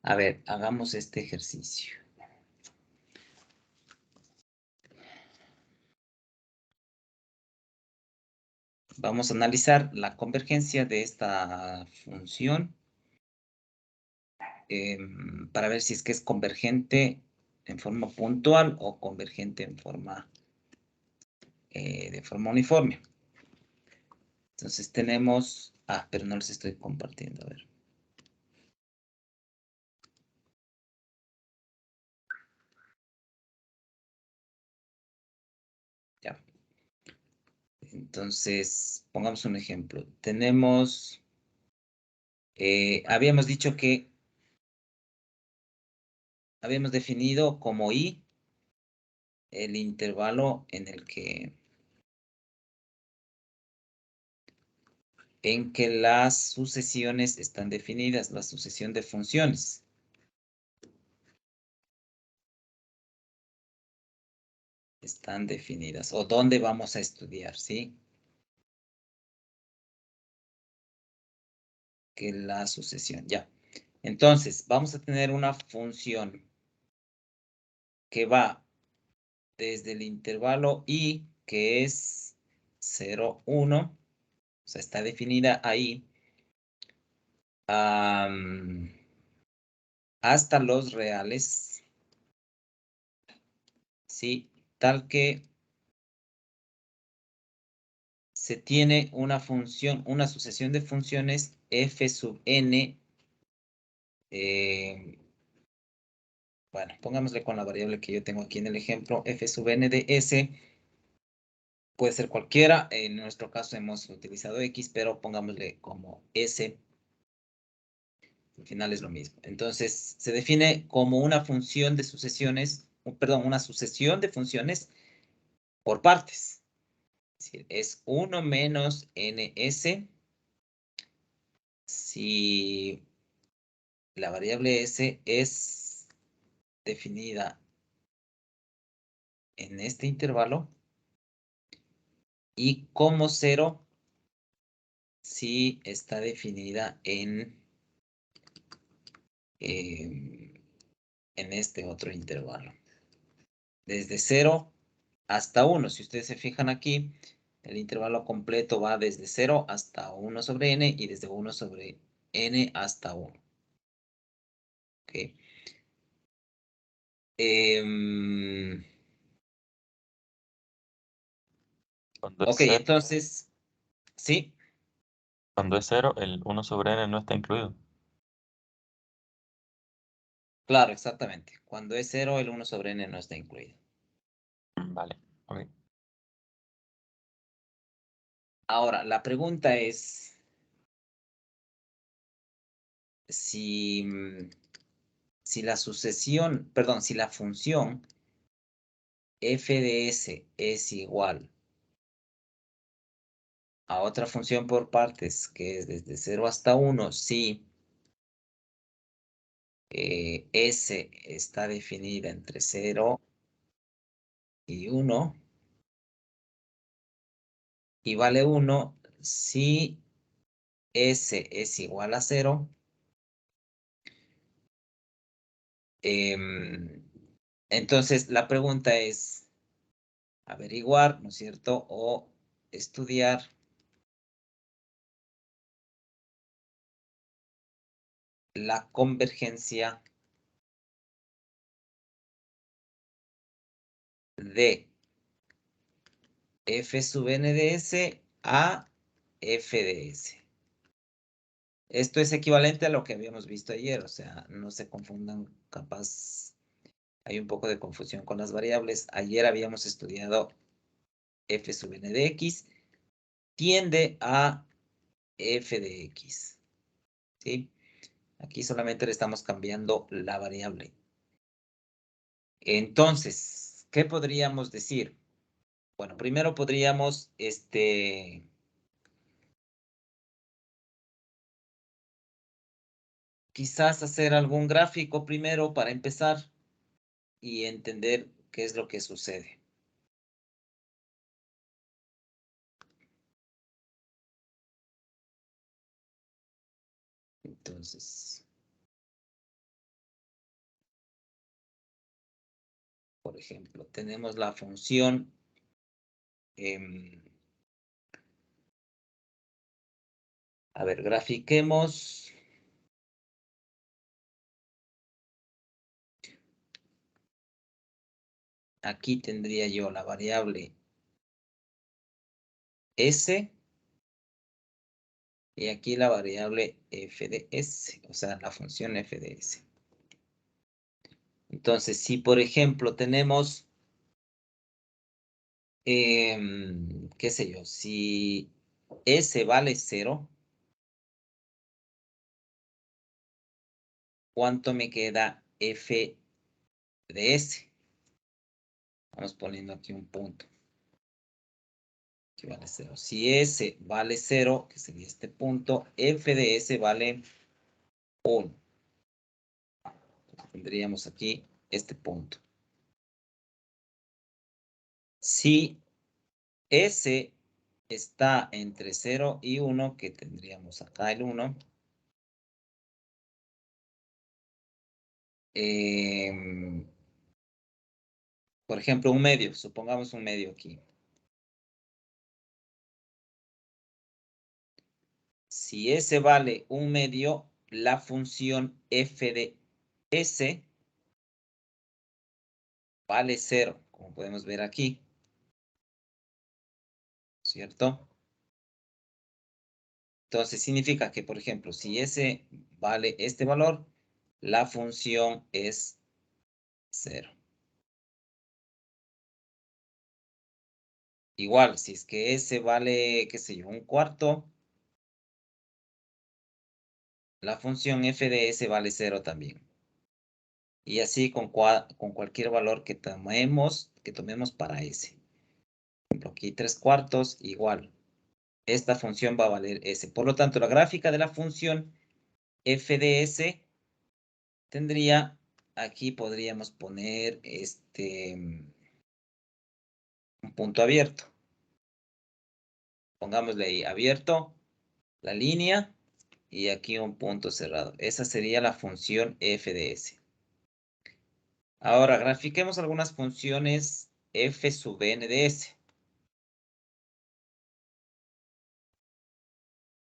A ver, hagamos este ejercicio. Vamos a analizar la convergencia de esta función para ver si es que es convergente en forma puntual o convergente en forma de forma uniforme. Entonces tenemos, pero no les estoy compartiendo, a ver. Entonces, pongamos un ejemplo. Tenemos, habíamos dicho que habíamos definido como I el intervalo en que las sucesiones están definidas, la sucesión de funciones. Están definidas, o dónde vamos a estudiar, ¿sí? Que la sucesión, ya. Entonces, vamos a tener una función que va desde el intervalo I, que es 0, 1, o sea, está definida ahí, hasta los reales, ¿sí? Tal que se tiene una función, una sucesión de funciones f sub n, bueno, pongámosle con la variable que yo tengo aquí en el ejemplo, f sub n de s, puede ser cualquiera, en nuestro caso hemos utilizado x, pero pongámosle como s, al final es lo mismo. Entonces, se define como una función de sucesiones, perdón, una sucesión de funciones por partes. Es decir, es 1 menos ns si la variable s es definida en este intervalo y como 0 si está definida en este otro intervalo. Desde 0 hasta 1. Si ustedes se fijan aquí, el intervalo completo va desde 0 hasta 1 sobre n y desde 1 sobre n hasta 1. Ok. Cuando es Ok, cero, entonces, sí, cuando es 0, el 1 sobre n no está incluido. claro, exactamente. Cuando es 0, el 1 sobre n no está incluido. Vale, ok. Ahora, la pregunta es si la sucesión, perdón, si la función f de s es igual a otra función por partes, que es desde 0 hasta 1, si s está definida entre 0 y 1, y vale 1 si s es igual a 0, entonces la pregunta es averiguar, ¿no es cierto? O estudiar la convergencia de f sub n de s a f de s. Esto es equivalente a lo que habíamos visto ayer, o sea, no se confundan, capaz hay un poco de confusión con las variables. Ayer habíamos estudiado f sub n de x tiende a f de x, ¿sí? Aquí solamente le estamos cambiando la variable. Entonces, ¿qué podríamos decir? Bueno, primero podríamos, quizás hacer algún gráfico primero para empezar y entender qué es lo que sucede. Entonces, por ejemplo, tenemos la función a ver, grafiquemos. Aquí tendría yo la variable s y aquí la variable f de s, o sea, la función f de s. Entonces, si por ejemplo tenemos qué sé yo, si S vale 0, ¿cuánto me queda f de S? Vamos poniendo aquí un punto. Aquí vale 0. Si S vale 0, que sería este punto, f de S vale 1. Tendríamos aquí este punto. Si S está entre 0 y 1, que tendríamos acá el 1, por ejemplo, un medio, supongamos un medio aquí. Si S vale un medio, la función f de S vale 0, como podemos ver aquí. ¿Cierto? Entonces significa que, por ejemplo, si S vale este valor, la función es 0. Igual, si es que S vale, qué sé yo, un cuarto, la función f de S vale 0 también. Y así con cualquier valor que tomemos para S. Por ejemplo, aquí 3/4, igual. Esta función va a valer S. Por lo tanto, la gráfica de la función f de S tendría, aquí podríamos poner un punto abierto. Pongámosle ahí abierto la línea y aquí un punto cerrado. Esa sería la función f de S. Ahora, grafiquemos algunas funciones f sub n de S.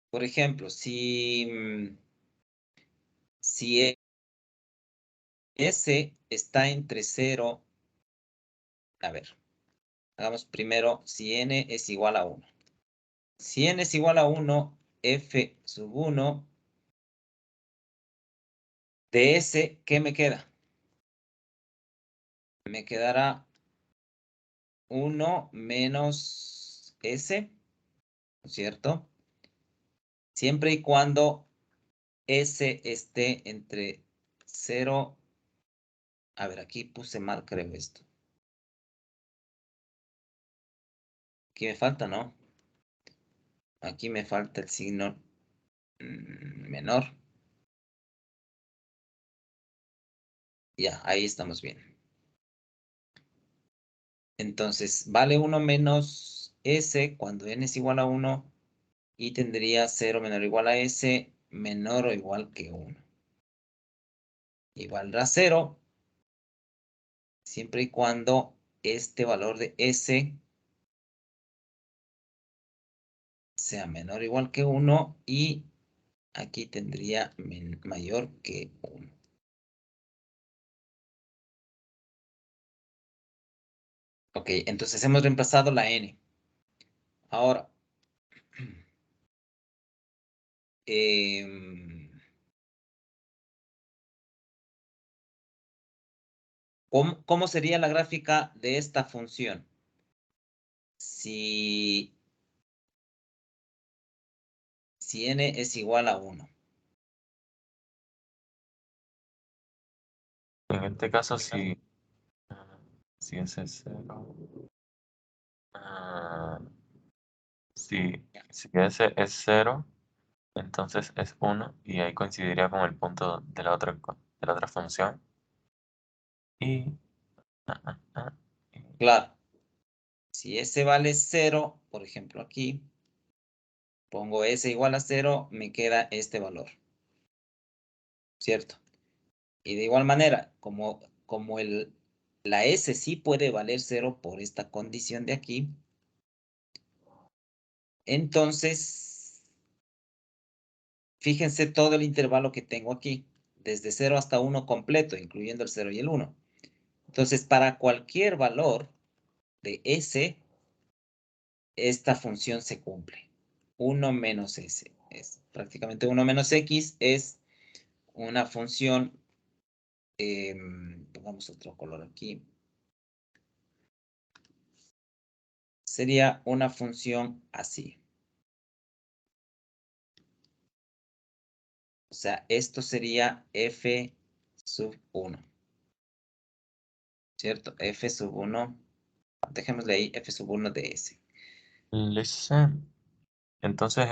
Por ejemplo, si S está entre 0, a ver, hagamos primero si n es igual a 1. Si n es igual a 1, f sub 1 de S, ¿qué me queda? Me quedará 1 menos S, ¿no es cierto? Siempre y cuando S esté entre 0. A ver, aquí puse mal, creo esto. Aquí me falta, ¿no? Aquí me falta el signo menor. Ya, ahí estamos bien. Entonces, vale 1 menos S cuando n es igual a 1 y tendría 0 menor o igual a S menor o igual que 1. Y valdrá 0 siempre y cuando este valor de S sea menor o igual que 1 y aquí tendría mayor que 1. Ok, entonces hemos reemplazado la n. Ahora, ¿cómo sería la gráfica de esta función? Si n es igual a 1. En este caso, si ese es 0. Si ese es 0, entonces es 1 y ahí coincidiría con el punto de la otra función. Y Claro. Si S vale 0, por ejemplo aquí, pongo S igual a 0, me queda este valor. ¿Cierto? Y de igual manera, como la S sí puede valer 0 por esta condición de aquí, entonces, fíjense todo el intervalo que tengo aquí, desde 0 hasta 1 completo, incluyendo el 0 y el 1. Entonces, para cualquier valor de S, esta función se cumple. 1 menos S. Es prácticamente 1 menos X es una función, pongamos otro color aquí. sería una función así. O sea, esto sería f sub 1. ¿Cierto? F sub 1. Dejémosle ahí f sub 1 de S. Listen. Entonces,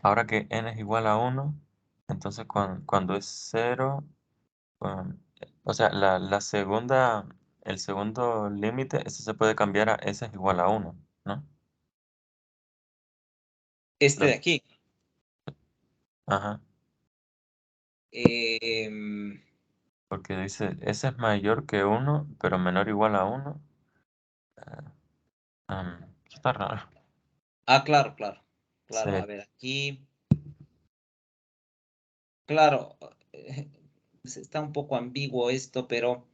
ahora que n es igual a 1, entonces cuando es 0, o sea, el segundo límite, ese se puede cambiar a s es igual a 1, ¿no? Este de aquí. Ajá, porque dice s es mayor que 1, pero menor o igual a 1. Está raro. Claro, claro. Claro, Sí. a ver, aquí. Claro, pues está un poco ambiguo esto, pero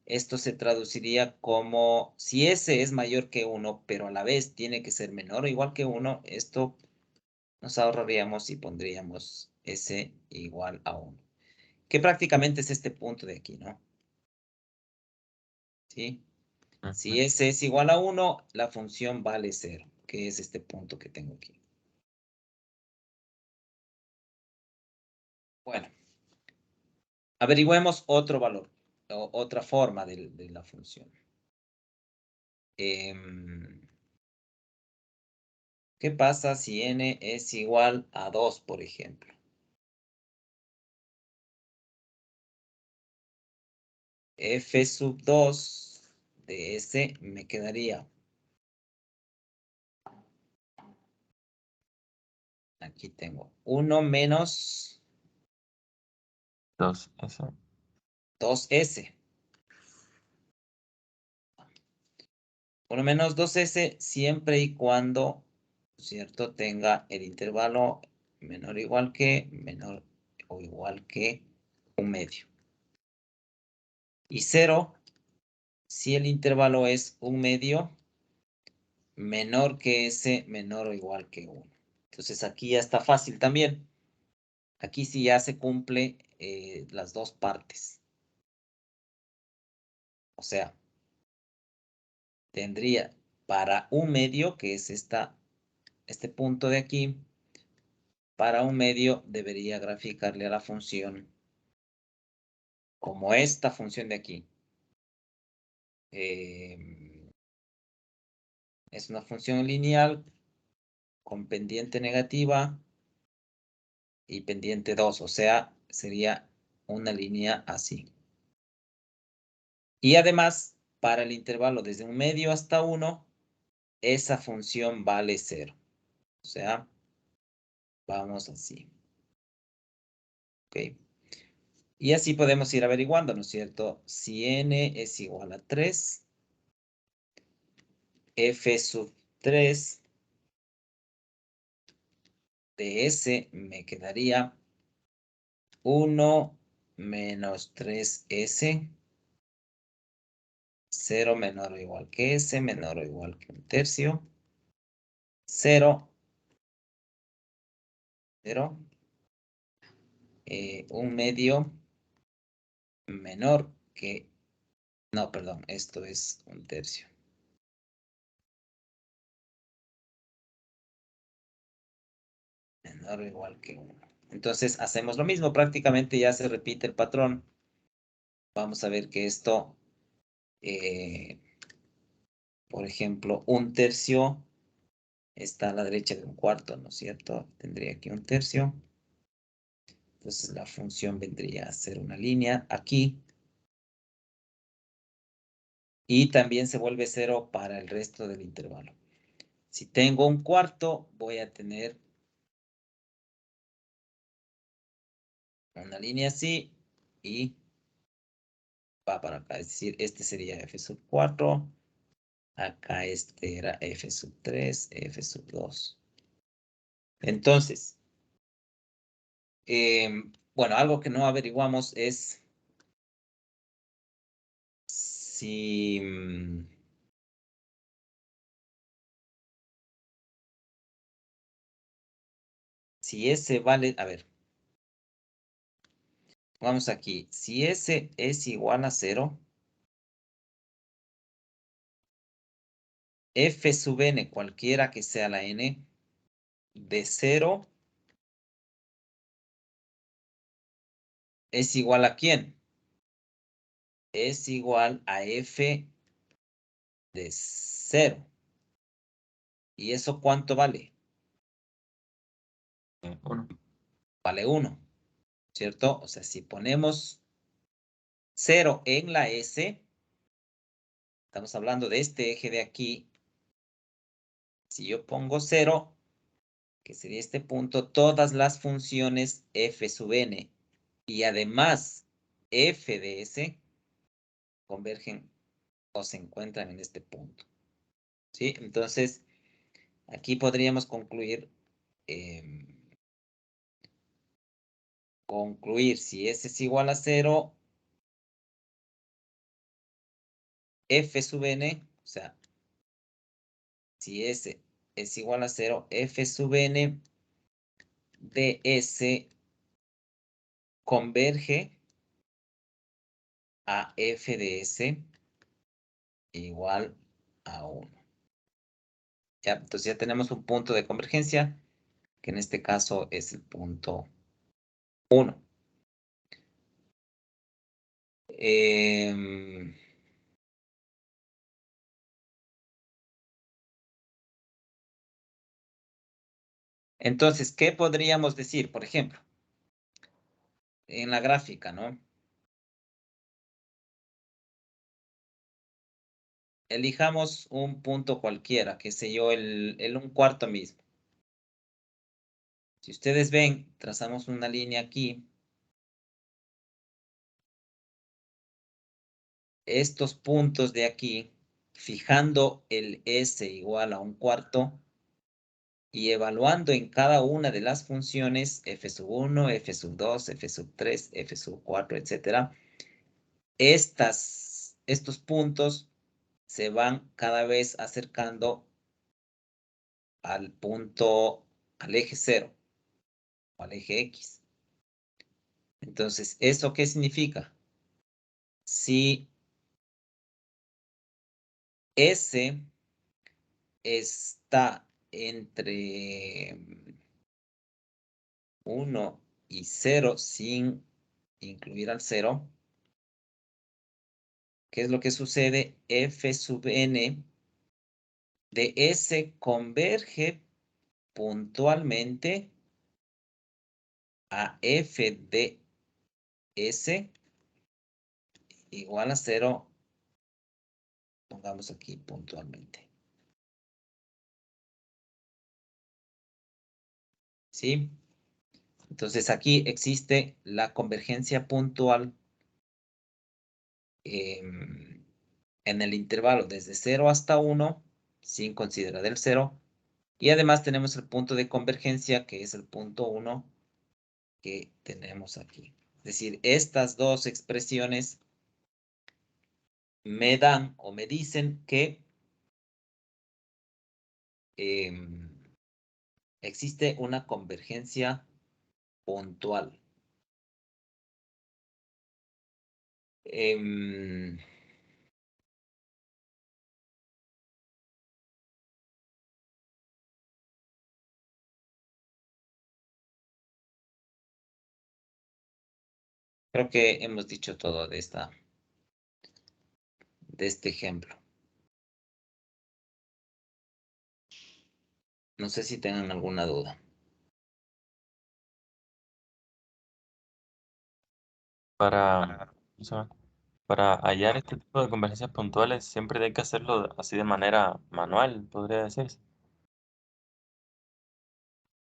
esto se traduciría como si S es mayor que 1, pero a la vez tiene que ser menor o igual que 1, esto nos ahorraríamos y pondríamos S igual a 1. Que prácticamente es este punto de aquí, ¿no? ¿Sí? Si S es igual a 1, la función vale 0, que es este punto que tengo aquí. Bueno, averigüemos otro valor, o otra forma de la función. ¿Qué pasa si n es igual a 2, por ejemplo? F sub 2 de S me quedaría. Aquí tengo 1 menos 2s. 2S. 1 menos 2S siempre y cuando, ¿cierto? Tenga el intervalo menor o igual que, menor o igual que 1/2. Y 0 si el intervalo es 1/2 menor que S, menor o igual que 1. Entonces aquí ya está fácil también. Aquí sí ya se cumple las dos partes. O sea, tendría para 1/2, que es este punto de aquí, para 1/2 debería graficarle a la función como esta función de aquí. Es una función lineal con pendiente negativa y pendiente 2, o sea, sería una línea así. Y además, para el intervalo desde 1/2 hasta 1, esa función vale 0. O sea, vamos así. Ok. Y así podemos ir averiguando, ¿no es cierto? Si n es igual a 3, f sub 3 de S me quedaría 1 menos 3S, 0 menor o igual que S, menor o igual que 1/3, 0, 0, 1/2 menor que, no, perdón, esto es 1/3. Menor o igual que 1. Entonces hacemos lo mismo, prácticamente ya se repite el patrón. Vamos a ver que esto, por ejemplo, 1/3 está a la derecha de 1/4, ¿no es cierto? Tendría aquí 1/3. Entonces la función vendría a ser una línea aquí. Y también se vuelve 0 para el resto del intervalo. Si tengo 1/4, voy a tener una línea así y va para acá. Es decir, este sería f sub 4. Acá este era f sub 3, f sub 2. Entonces, bueno, algo que no averiguamos es si S vale, a ver, vamos aquí, si S es igual a 0, f sub n, cualquiera que sea la n, de 0 es igual a ¿quién? Es igual a f de 0. ¿Y eso cuánto vale? 1. Vale 1, ¿cierto? O sea, si ponemos 0 en la S, estamos hablando de este eje de aquí. Si yo pongo 0, que sería este punto, todas las funciones f sub n y además f de s convergen o se encuentran en este punto. ¿Sí? Entonces, aquí podríamos concluir si s es igual a 0, f sub n, o sea, si s es igual a 0, f sub n de s converge a f de s igual a 1. Ya, entonces ya tenemos un punto de convergencia, que en este caso es el punto 1. Entonces, ¿qué podríamos decir? Por ejemplo, en la gráfica, ¿no? Elijamos un punto cualquiera, qué sé yo, el 1/4 mismo. Si ustedes ven, trazamos una línea aquí. Estos puntos de aquí, fijando el S igual a 1/4 y evaluando en cada una de las funciones f sub 1, f sub 2, f sub 3, f sub 4, etc. Estos puntos se van cada vez acercando al punto, al eje 0, o al eje X. Entonces, ¿eso qué significa? Si S está entre 1 y 0 sin incluir al 0, ¿qué es lo que sucede? F sub n de S converge puntualmente a f de S igual a 0, pongamos aquí puntualmente. ¿Sí? Entonces aquí existe la convergencia puntual en el intervalo desde 0 hasta 1, sin considerar el 0. Y además tenemos el punto de convergencia, que es el punto 1 que tenemos aquí. Es decir, estas dos expresiones me dan o me dicen que existe una convergencia puntual. Creo que hemos dicho todo de este ejemplo. No sé si tengan alguna duda. Para hallar este tipo de convergencias puntuales, siempre hay que hacerlo así de manera manual, podría decirse.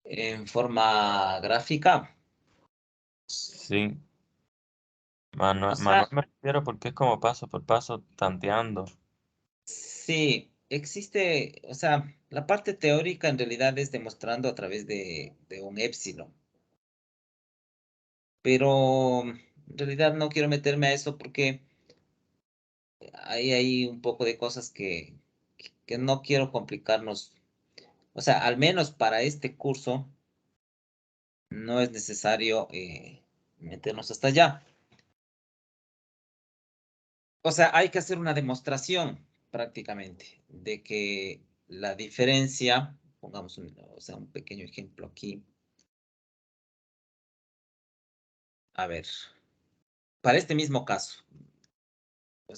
En forma gráfica. Sí. O Manual sea, me refiero porque es como paso por paso, tanteando. sí, existe, o sea, la parte teórica en realidad es demostrando a través de un épsilon. Pero en realidad no quiero meterme a eso porque hay un poco de cosas que no quiero complicarnos. O sea, al menos para este curso no es necesario meternos hasta allá. O sea, hay que hacer una demostración prácticamente de que la diferencia, pongamos un pequeño ejemplo aquí. A ver, para este mismo caso. O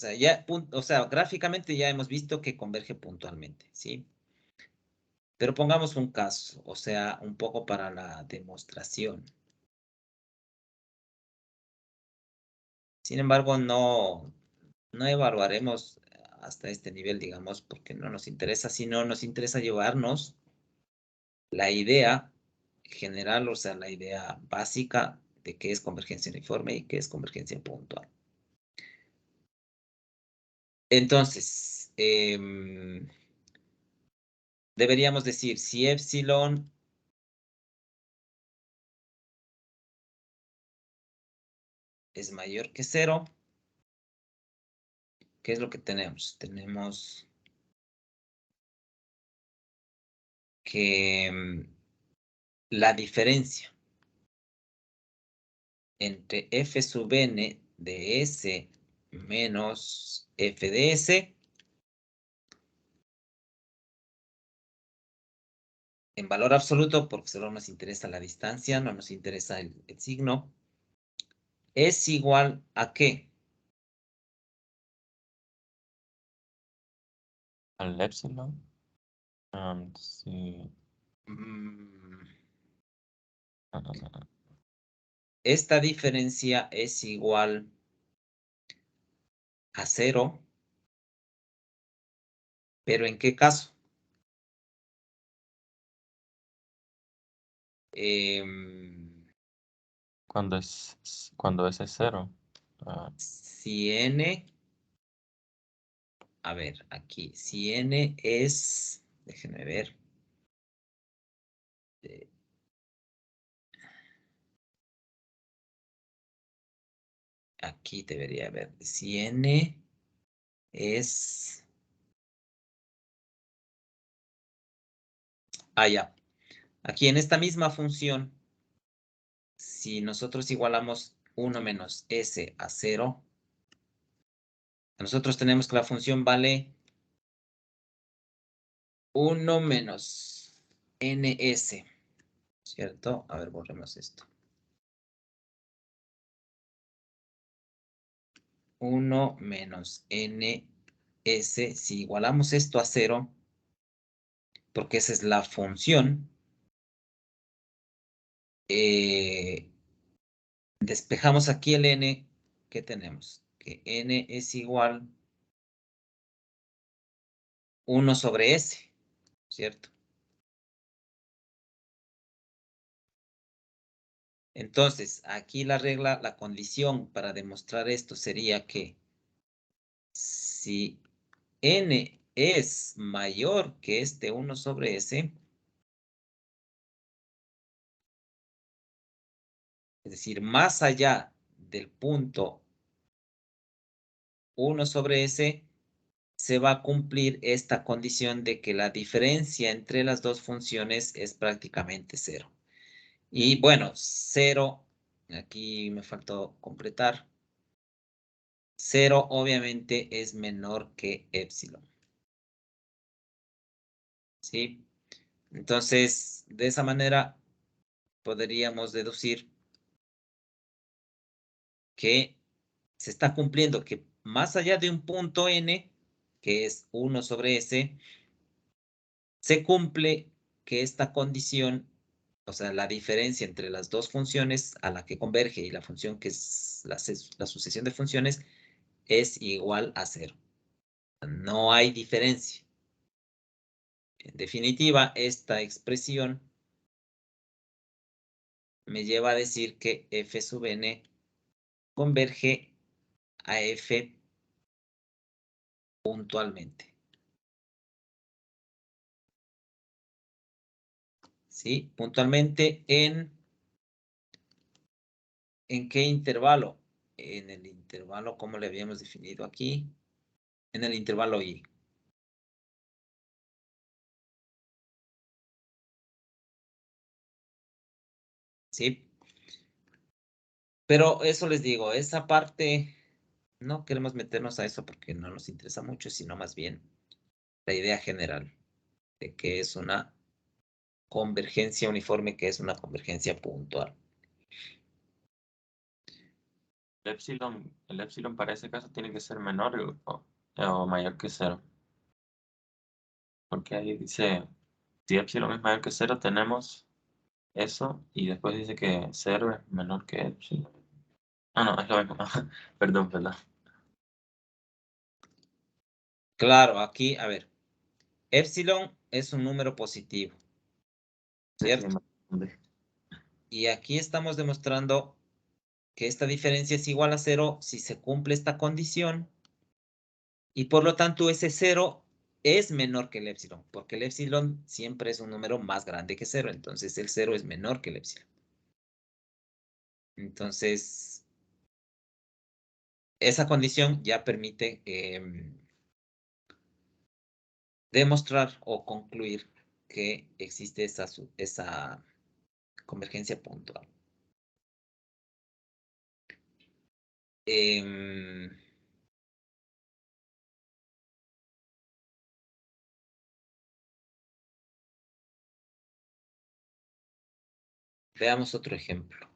sea, gráficamente ya hemos visto que converge puntualmente, ¿sí? Pero pongamos un caso, o sea, un poco para la demostración. Sin embargo, no evaluaremos hasta este nivel, digamos, porque no nos interesa, sino nos interesa llevarnos la idea general, o sea, la idea básica de qué es convergencia uniforme y qué es convergencia puntual. Entonces, deberíamos decir si epsilon es mayor que 0, ¿qué es lo que tenemos? Tenemos que la diferencia entre f sub n de s menos f de s en valor absoluto, porque solo nos interesa la distancia, no nos interesa el signo, es igual a ¿qué? Al epsilon. Sí. Esta diferencia es igual a 0, pero ¿en qué caso? Cuando S es 0. Si n, a ver, aquí, si n es, déjenme ver, aquí debería haber, si n es, ya, aquí en esta misma función, si nosotros igualamos 1 menos s a 0, nosotros tenemos que la función vale 1 menos ns, ¿cierto? A ver, borremos esto. 1 menos ns, si igualamos esto a 0, porque esa es la función, despejamos aquí el n, ¿qué tenemos? Que n es igual 1 sobre s, ¿cierto? Entonces, aquí la regla, la condición para demostrar esto sería que si n es mayor que este 1 sobre s, es decir, más allá del punto 1 sobre s, se va a cumplir esta condición de que la diferencia entre las dos funciones es prácticamente 0. Y bueno, 0, aquí me faltó completar, 0 obviamente es menor que epsilon. ¿Sí? Entonces, de esa manera podríamos deducir que se está cumpliendo que más allá de un punto n, que es 1 sobre s, se cumple que esta condición, o sea, la diferencia entre las dos funciones a la que converge y la función que es la sucesión de funciones, es igual a 0. No hay diferencia. En definitiva, esta expresión me lleva a decir que f sub n converge a f puntualmente. ¿Sí? Puntualmente ¿en qué intervalo? En el intervalo, ¿cómo le habíamos definido aquí? En el intervalo i. ¿Sí? Pero eso les digo, esa parte no queremos meternos a eso porque no nos interesa mucho, sino más bien la idea general de que es una convergencia uniforme, que es una convergencia puntual. El épsilon para ese caso tiene que ser menor o mayor que 0. Porque ahí dice, si épsilon es mayor que 0, tenemos eso, y después dice que 0 es menor que épsilon. Ah, no, es lo mismo. Perdón. Claro, aquí, a ver, épsilon es un número positivo, ¿cierto? Y aquí estamos demostrando que esta diferencia es igual a 0 si se cumple esta condición, y por lo tanto ese 0 es menor que el épsilon, porque el épsilon siempre es un número más grande que 0, entonces el 0 es menor que el épsilon. Entonces, esa condición ya permite demostrar o concluir que existe esa convergencia puntual. Veamos otro ejemplo.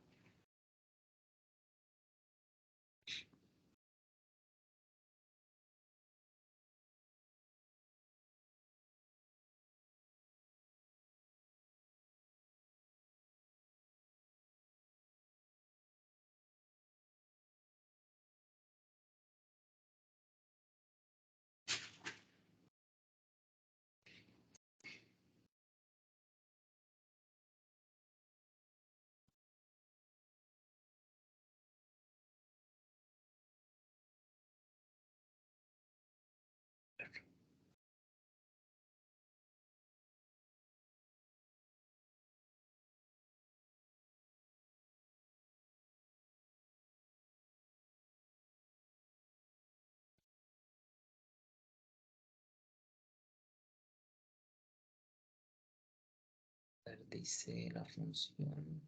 Dice la función.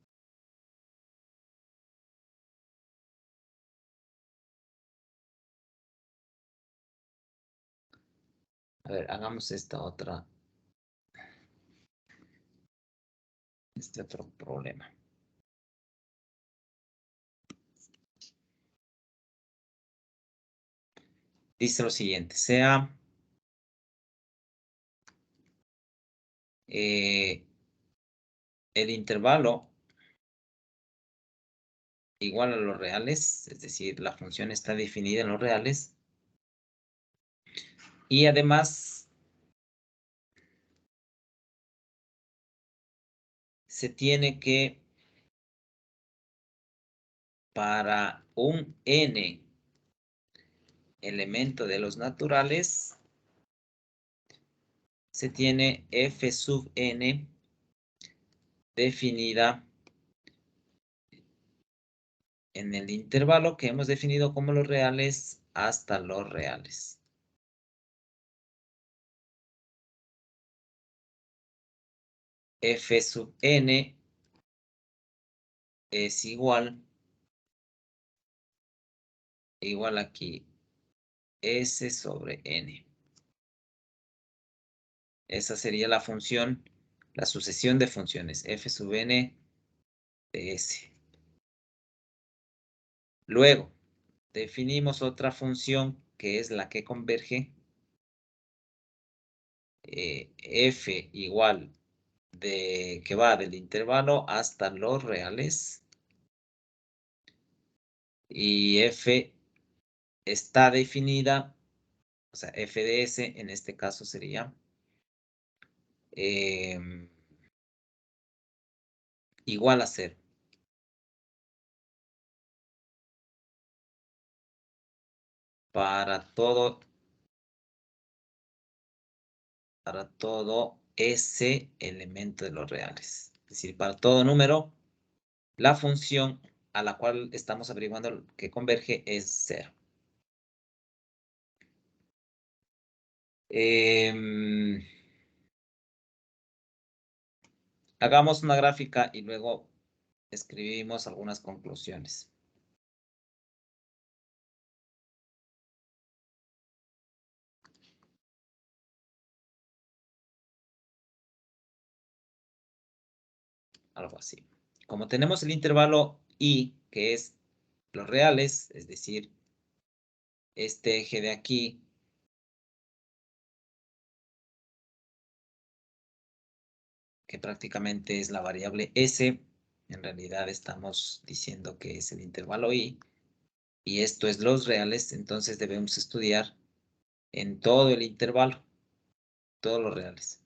A ver, hagamos este otro problema. Dice lo siguiente, sea el intervalo igual a los reales, es decir, la función está definida en los reales, y además se tiene que, para un n elemento de los naturales, se tiene f sub n definida en el intervalo que hemos definido como los reales hasta los reales. F sub n es igual aquí S sobre n. Esa sería la función, la sucesión de funciones, f sub n de S. Luego, definimos otra función que es la que converge, f igual que va del intervalo hasta los reales, y f está definida, o sea, f de S en este caso sería igual a 0. Para todo ese elemento de los reales. Es decir, para todo número, la función a la cual estamos averiguando que converge es 0. Hagamos una gráfica y luego escribimos algunas conclusiones. algo así. Como tenemos el intervalo I, que es los reales, es decir, este eje de aquí, que prácticamente es la variable S, en realidad estamos diciendo que es el intervalo I, y esto es los reales, entonces debemos estudiar en todo el intervalo, todos los reales.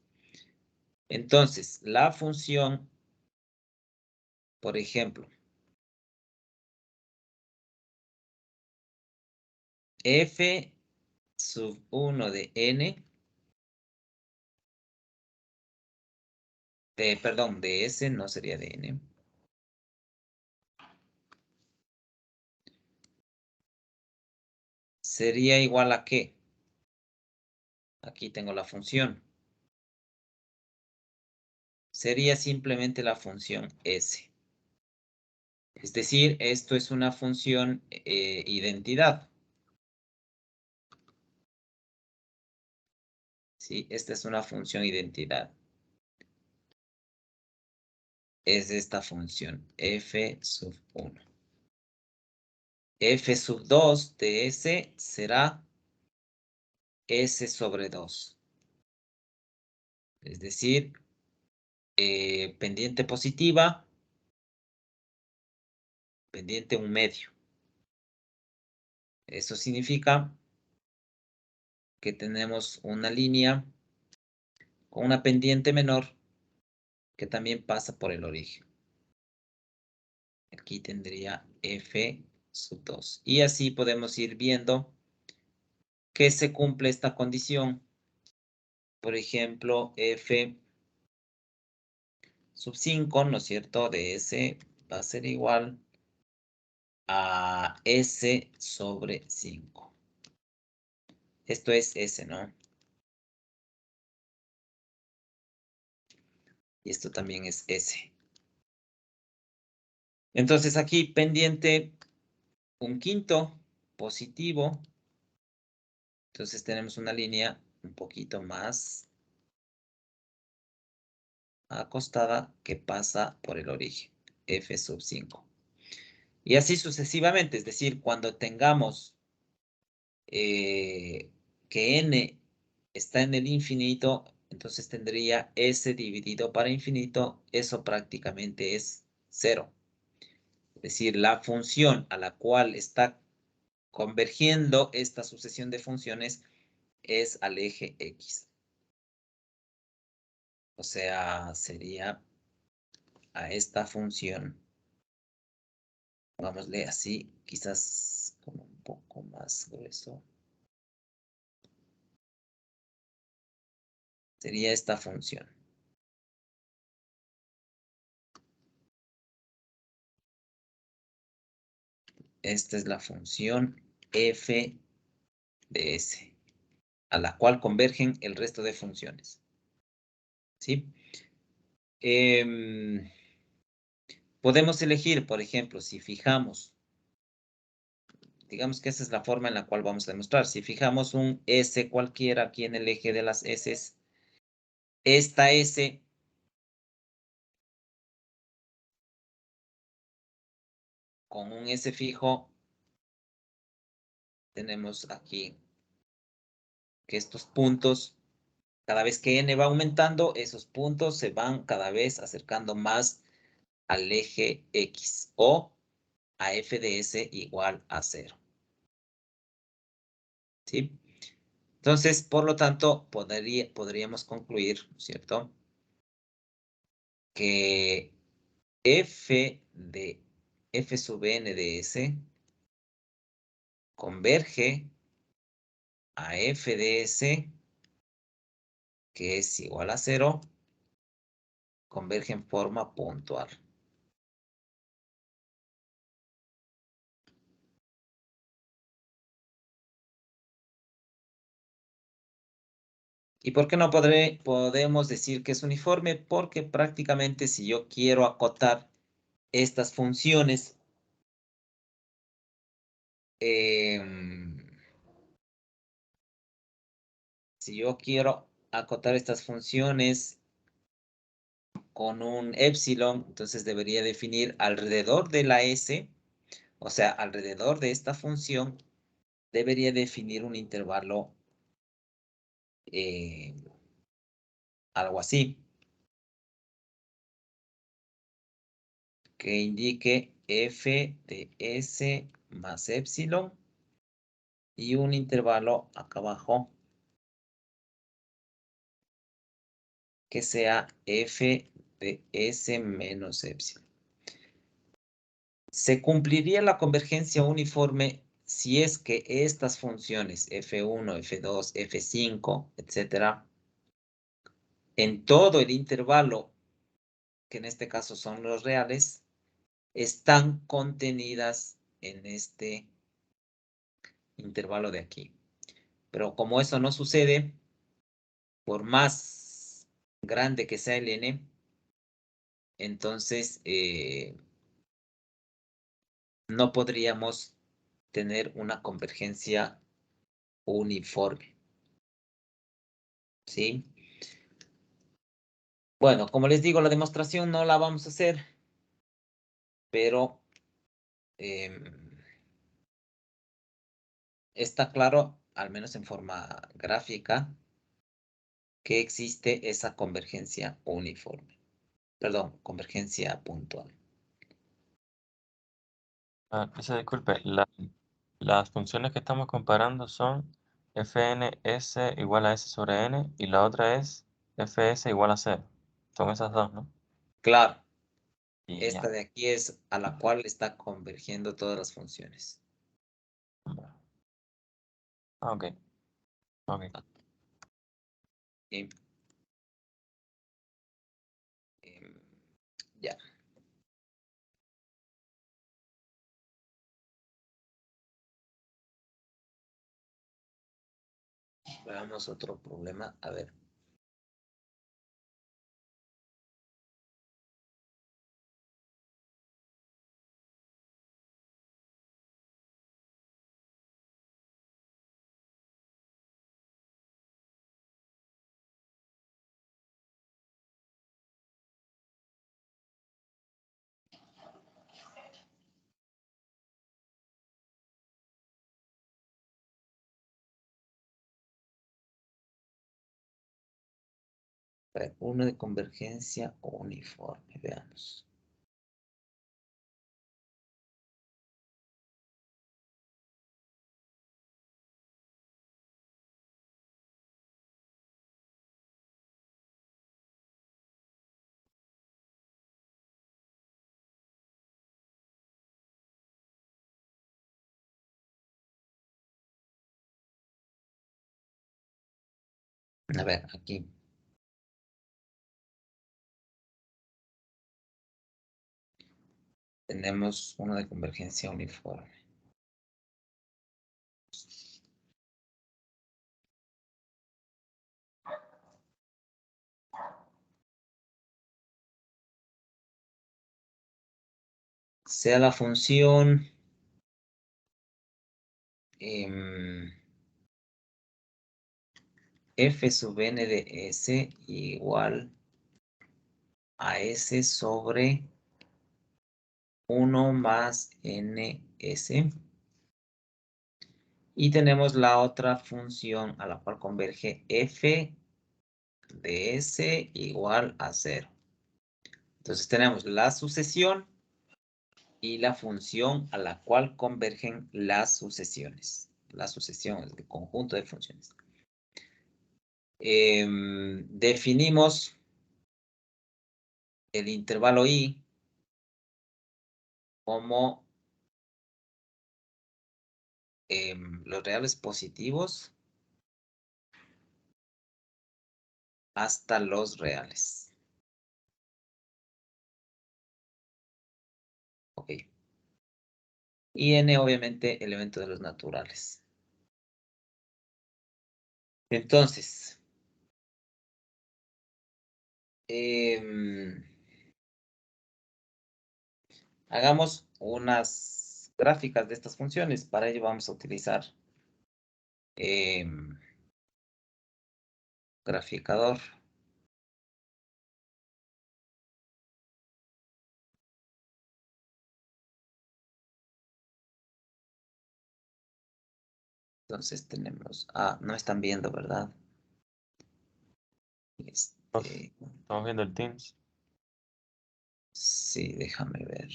Entonces, la función, por ejemplo, f sub 1 de n, perdón, de s, no sería de n, sería igual a ¿qué? Aquí tengo la función. Sería simplemente la función s. Es decir, esto es una función identidad. ¿Sí? Esta es una función identidad. Es esta función, f sub 1. F sub 2 de s será s sobre 2. Es decir, pendiente positiva, pendiente un medio. Eso significa que tenemos una línea con una pendiente menor que también pasa por el origen. Aquí tendría f sub 2. Y así podemos ir viendo que se cumple esta condición. Por ejemplo, f sub 5, ¿no es cierto? De s va a ser igual a s sobre 5. Esto es s, ¿no? Y esto también es s. Entonces aquí pendiente un quinto positivo. Entonces tenemos una línea un poquito más acostada que pasa por el origen, f sub 5. Y así sucesivamente, es decir, cuando tengamos que n está en el infinito, entonces tendría s dividido para infinito, eso prácticamente es 0. Es decir, la función a la cual está convergiendo esta sucesión de funciones es al eje X. O sea, sería a esta función, pongámosle así, quizás como un poco más grueso. Sería esta función. Esta es la función f de s, a la cual convergen el resto de funciones. ¿Sí? Podemos elegir, por ejemplo, si fijamos, digamos que esa es la forma en la cual vamos a demostrar. Si fijamos un s cualquiera aquí en el eje de las s, esta s con un s fijo, tenemos aquí que estos puntos, cada vez que n va aumentando, esos puntos se van cada vez acercando más al eje X o a f de s igual a 0. ¿Sí? Entonces, por lo tanto, podríamos concluir, ¿cierto? Que f sub n de s converge a f de s, que es igual a 0, converge en forma puntual. ¿Y por qué no podemos decir que es uniforme? Porque prácticamente si yo quiero acotar estas funciones, si yo quiero acotar estas funciones con un epsilon, entonces debería definir alrededor de la S, o sea, alrededor de esta función, debería definir un intervalo, algo así, que indique f de S más epsilon y un intervalo acá abajo que sea f de S menos epsilon. Se cumpliría la convergencia uniforme si es que estas funciones f1, f2, f5, etcétera, en todo el intervalo, que en este caso son los reales, están contenidas en este intervalo de aquí. Pero como eso no sucede, por más grande que sea el n, entonces no podríamos tener una convergencia uniforme. ¿Sí? Bueno, como les digo, la demostración no la vamos a hacer, pero está claro, al menos en forma gráfica, que existe esa convergencia uniforme. Perdón, convergencia puntual. Disculpe, las funciones que estamos comparando son fns igual a s sobre n y la otra es fs igual a 0. Son esas dos, ¿no? Claro, Y esta ya. de aquí es a la cual está convergiendo todas las funciones. Ok. Ok. Y, ya. Veamos otro problema. A ver. A ver, uno de convergencia uniforme. Veamos. A ver, aquí. Tenemos uno de convergencia uniforme. Sea la función f sub n de S igual a S sobre 1 más ns. Y tenemos la otra función a la cual converge f de S igual a 0. Entonces tenemos la sucesión y la función a la cual convergen las sucesiones. La sucesión es el conjunto de funciones. Definimos el intervalo I como los reales positivos hasta los reales. Ok. Y n, obviamente, elemento de los naturales. Entonces, hagamos unas gráficas de estas funciones. Para ello vamos a utilizar graficador. Entonces tenemos, no están viendo, ¿verdad? Estamos viendo el Teams. Sí, déjame ver.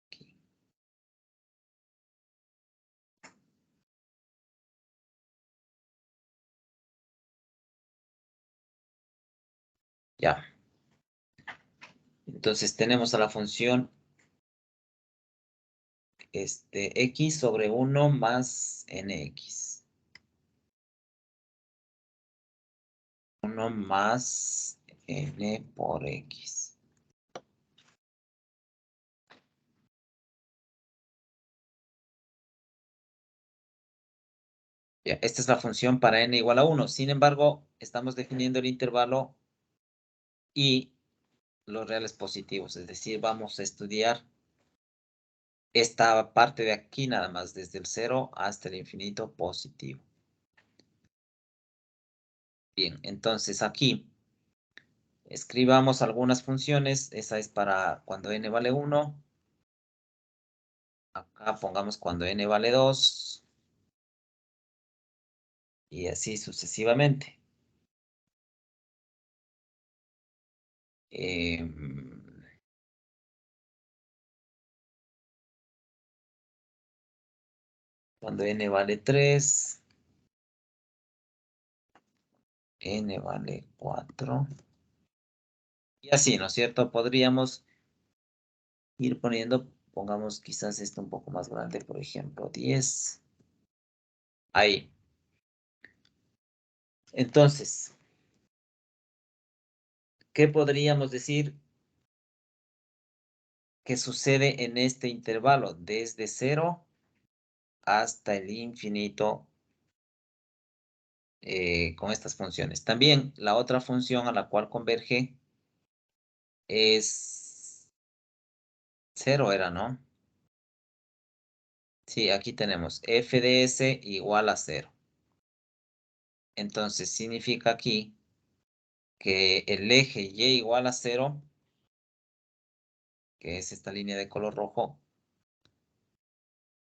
Aquí. Ya. Entonces tenemos a la función x sobre 1 más nx. 1 más n por x. Ya, esta es la función para n igual a 1. Sin embargo, estamos definiendo el intervalo y los reales positivos. Es decir, vamos a estudiar esta parte de aquí nada más, desde el 0 hasta el infinito positivo. Bien, entonces aquí escribamos algunas funciones. Esa es para cuando n vale 1. Acá pongamos cuando n vale 2. Y así sucesivamente. Cuando n vale 3. N vale 4. Y así, ¿no es cierto? Podríamos ir poniendo, pongamos quizás esto un poco más grande, por ejemplo, 10. Ahí. Entonces, ¿qué podríamos decir que sucede en este intervalo? Desde 0 hasta el infinito con estas funciones. También la otra función a la cual converge es 0, era, ¿no? Sí, aquí tenemos f de s igual a 0. Entonces, significa aquí que el eje y igual a 0, que es esta línea de color rojo,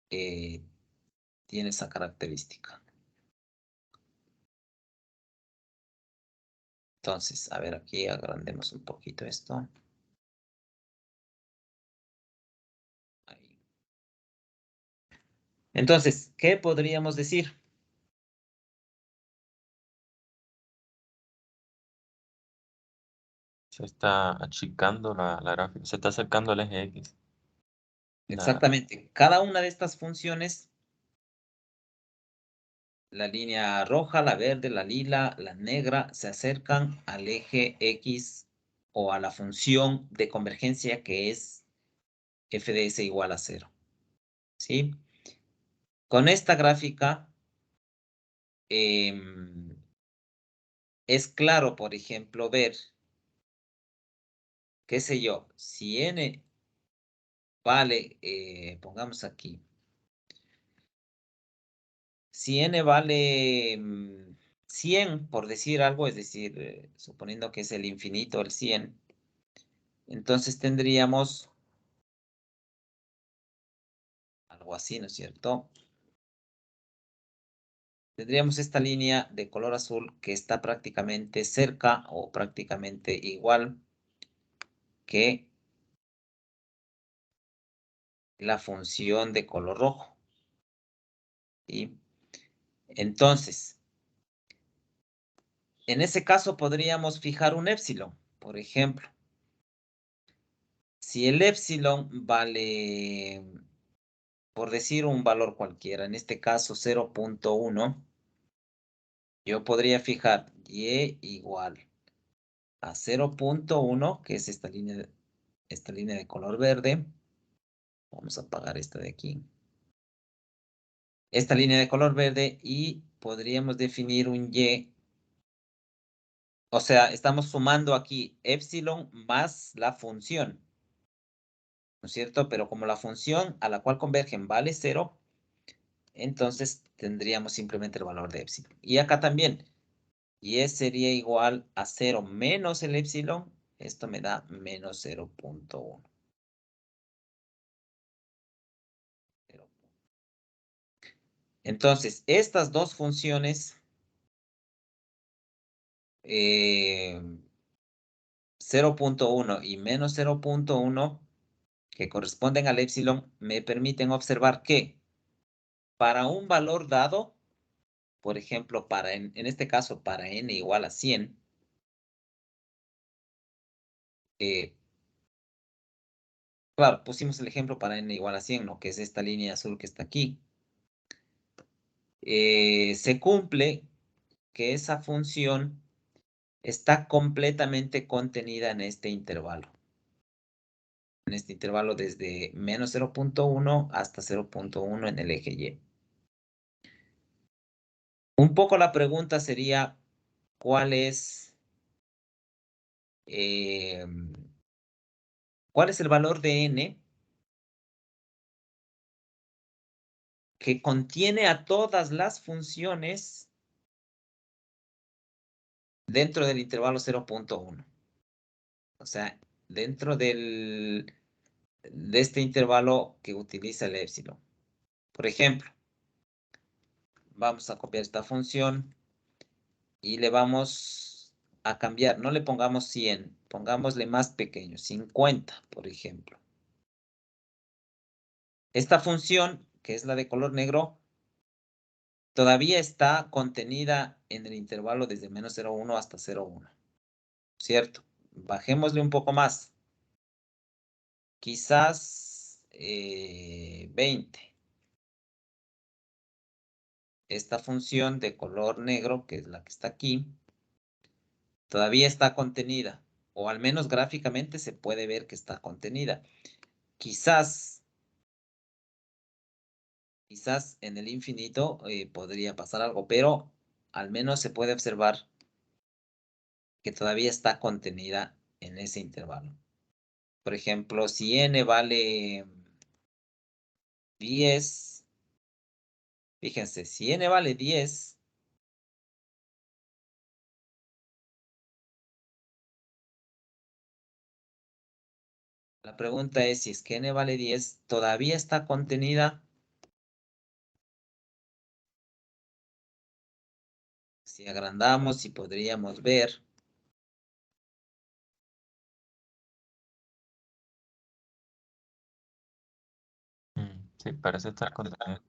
tiene esa característica. Entonces, a ver, aquí agrandemos un poquito esto. Ahí. Entonces, ¿qué podríamos decir? Se está achicando la gráfica, se está acercando al eje X. Exactamente. Cada una de estas funciones, la línea roja, la verde, la lila, la negra, se acercan al eje X o a la función de convergencia que es f de s igual a 0. ¿Sí? Con esta gráfica es claro, por ejemplo, ver, qué sé yo, si n vale, pongamos aquí, si n vale 100, por decir algo, es decir, suponiendo que es el infinito, el 100, entonces tendríamos algo así, ¿no es cierto? Tendríamos esta línea de color azul que está prácticamente cerca o prácticamente igual que la función de color rojo. ¿Sí? Entonces, en ese caso podríamos fijar un épsilon, por ejemplo. Si el épsilon vale, por decir un valor cualquiera, en este caso 0.1, yo podría fijar y igual a 0.1, que es esta línea de color verde. Vamos a apagar esta de aquí. Esta línea de color verde y podríamos definir un y. O sea, estamos sumando aquí épsilon más la función. ¿No es cierto? Pero como la función a la cual convergen vale 0, entonces tendríamos simplemente el valor de épsilon. Y acá también, y sería igual a 0 menos el épsilon, esto me da menos 0.1. Entonces, estas dos funciones 0.1 y menos 0.1 que corresponden al épsilon me permiten observar que para un valor dado, por ejemplo, en este caso para n igual a 100, claro, pusimos el ejemplo para n igual a 100, ¿no? Que es esta línea azul que está aquí. Se cumple que esa función está completamente contenida en este intervalo. En este intervalo desde menos 0.1 hasta 0.1 en el eje Y. Un poco la pregunta sería, ¿cuál es el valor de n que contiene a todas las funciones dentro del intervalo 0.1? O sea, dentro de este intervalo que utiliza el épsilon. Por ejemplo, vamos a copiar esta función y le vamos a cambiar. No le pongamos 100, pongámosle más pequeño, 50, por ejemplo. Esta función, que es la de color negro, todavía está contenida en el intervalo desde menos 0,1 hasta 0,1. ¿Cierto? Bajémosle un poco más. Quizás 20. Esta función de color negro, que es la que está aquí, todavía está contenida. O al menos gráficamente se puede ver que está contenida. Quizás en el infinito podría pasar algo, pero al menos se puede observar que todavía está contenida en ese intervalo. Por ejemplo, si n vale 10, fíjense, si n vale 10, la pregunta es si es que n vale 10, ¿todavía está contenida? Si agrandamos, si podríamos ver. Sí, parece estar contenida.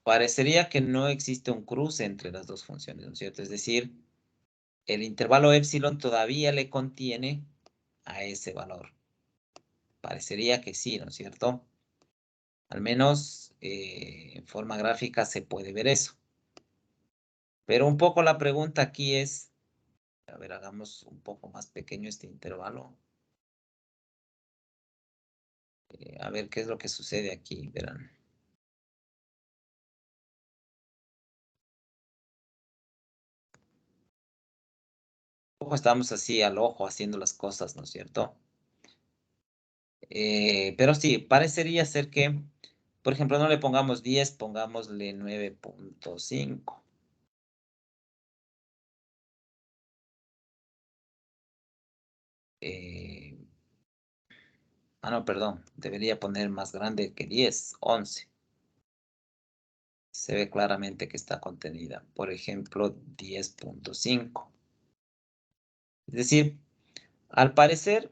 Parecería que no existe un cruce entre las dos funciones, ¿no es cierto? Es decir, el intervalo épsilon todavía le contiene a ese valor. Parecería que sí, ¿no es cierto? Al menos en forma gráfica se puede ver eso. Pero un poco la pregunta aquí es, a ver, hagamos un poco más pequeño este intervalo. A ver qué es lo que sucede aquí, verán. Un poco estamos así al ojo haciendo las cosas, ¿no es cierto? Pero sí, parecería ser que, por ejemplo, no le pongamos 10, pongámosle 9.5. No, perdón, debería poner más grande que 10, 11. Se ve claramente que está contenida. Por ejemplo, 10.5. Es decir, al parecer,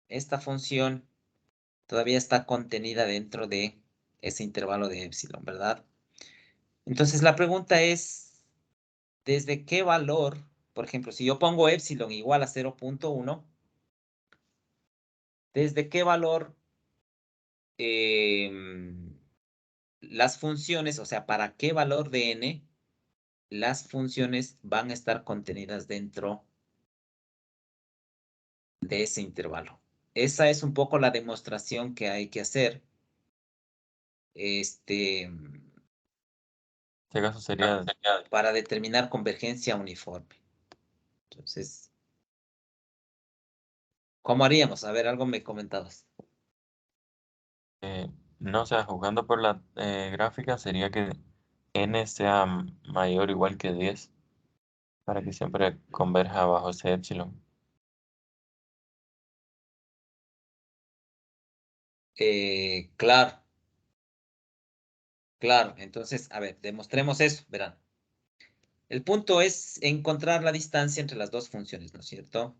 esta función todavía está contenida dentro de ese intervalo de épsilon, ¿verdad? Entonces, la pregunta es, ¿desde qué valor? Por ejemplo, si yo pongo épsilon igual a 0.1, ¿desde qué valor las funciones, o sea, para qué valor de n las funciones van a estar contenidas dentro de ese intervalo? Esa es un poco la demostración que hay que hacer. En este caso sería Para determinar convergencia uniforme. Entonces, ¿cómo haríamos? A ver, algo me comentabas. no, o sea, jugando por la gráfica sería que n sea mayor o igual que 10 para que siempre converja bajo ese épsilon. Claro. Claro, entonces, a ver, demostremos eso, verán. El punto es encontrar la distancia entre las dos funciones, ¿no es cierto?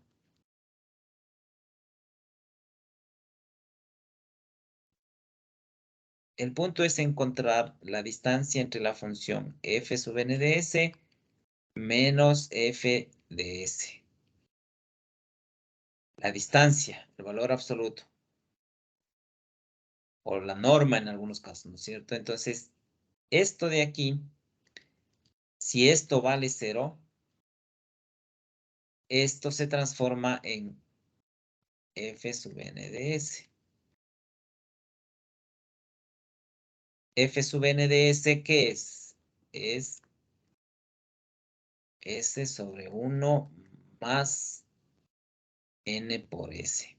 El punto es encontrar la distancia entre la función f sub n de s menos f de s. La distancia, el valor absoluto. O la norma en algunos casos, ¿no es cierto? Entonces, esto de aquí, si esto vale 0, esto se transforma en f sub n de s. F sub n de s, ¿qué es? Es s sobre 1 más n por s.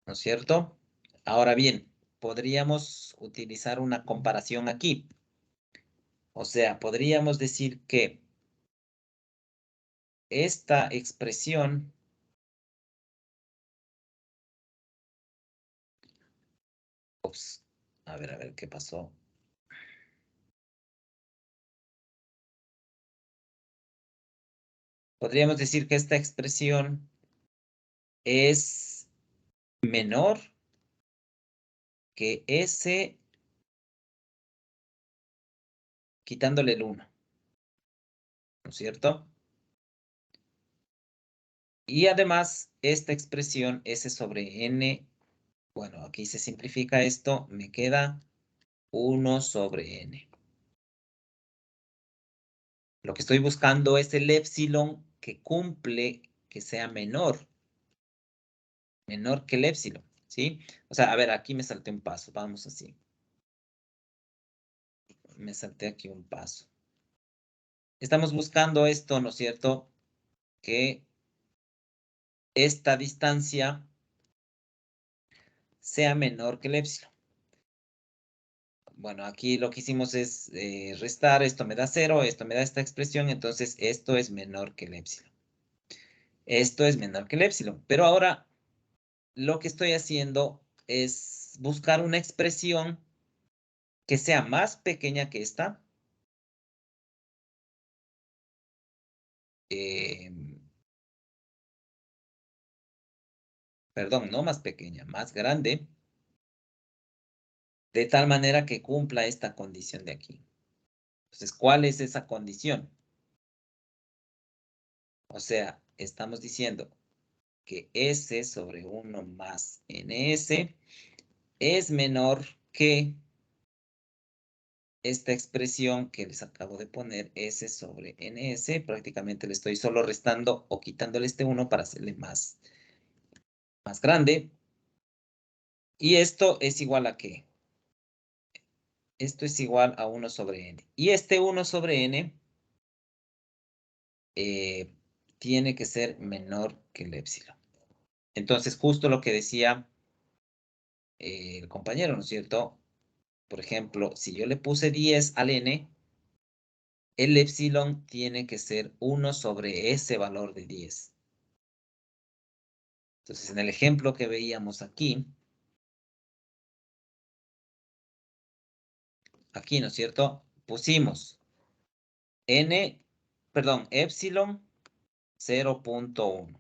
¿No es cierto? Ahora bien, podríamos utilizar una comparación aquí. O sea, podríamos decir que esta expresión ups, a ver qué pasó. Podríamos decir que esta expresión es menor que S quitándole el 1. ¿No es cierto? Y además, esta expresión S sobre N, bueno, aquí se simplifica esto, me queda 1 sobre N. Lo que estoy buscando es el épsilon que cumple que sea menor que el épsilon, ¿sí? O sea, a ver, aquí me salté un paso, vamos así. Me salté aquí un paso. Estamos buscando esto, ¿no es cierto? Que esta distancia sea menor que el épsilon. Bueno, aquí lo que hicimos es restar, esto me da 0, esto me da esta expresión, entonces esto es menor que el épsilon. Esto es menor que el épsilon, pero ahora lo que estoy haciendo es buscar una expresión que sea más pequeña que esta. Perdón, no más pequeña, más grande, de tal manera que cumpla esta condición de aquí. Entonces, ¿cuál es esa condición? O sea, estamos diciendo que S sobre 1 más NS es menor que esta expresión que les acabo de poner, S sobre NS. Prácticamente le estoy solo restando o quitándole este 1 para hacerle más grande. Y esto es igual a ¿qué? Esto es igual a 1 sobre N. Y este 1 sobre N tiene que ser menor que el épsilon. Entonces, justo lo que decía el compañero, ¿no es cierto? Por ejemplo, si yo le puse 10 al N, el épsilon tiene que ser 1 sobre ese valor de 10. Entonces, en el ejemplo que veíamos aquí, ¿no es cierto? Pusimos épsilon 0.1.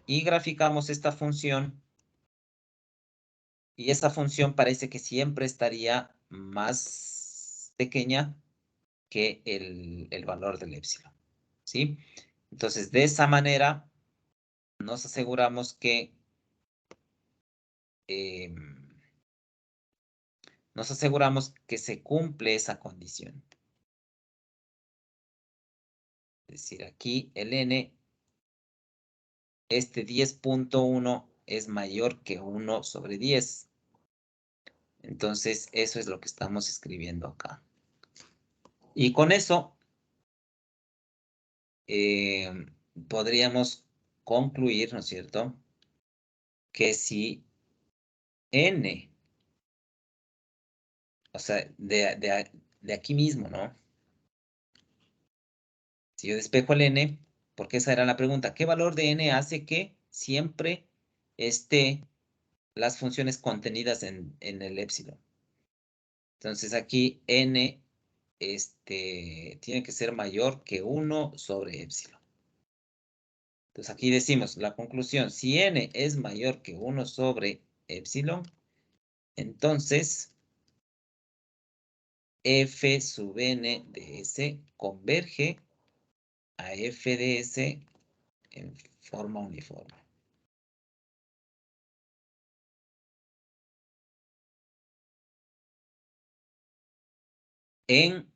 Y graficamos esta función. Y esa función parece que siempre estaría más pequeña que el valor del épsilon, ¿sí? Entonces, de esa manera, nos aseguramos que se cumple esa condición. Es decir, aquí el n, este 10.1 es mayor que 1 sobre 10. Entonces, eso es lo que estamos escribiendo acá. Y con eso, podríamos concluir, ¿no es cierto?, que si n, o sea, de aquí mismo, ¿no? Si yo despejo el n, porque esa era la pregunta, ¿qué valor de n hace que siempre esté las funciones contenidas en el épsilon. Entonces aquí n tiene que ser mayor que 1 sobre épsilon. Entonces aquí decimos la conclusión, si n es mayor que 1 sobre épsilon, entonces f sub n de s converge a f de s en forma uniforme. En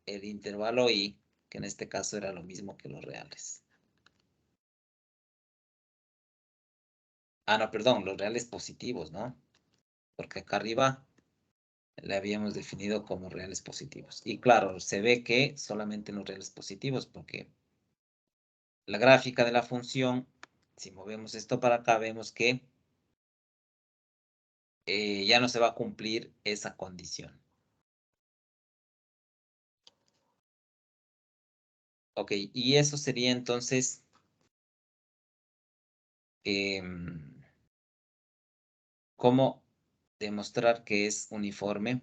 el intervalo i, que en este caso era lo mismo que los reales. Ah, no, perdón, los reales positivos, ¿no? Porque acá arriba le habíamos definido como reales positivos. Y claro, se ve que solamente en los reales positivos, porque la gráfica de la función, si movemos esto para acá, vemos que ya no se va a cumplir esa condición. Ok, y eso sería entonces cómo demostrar que es uniforme.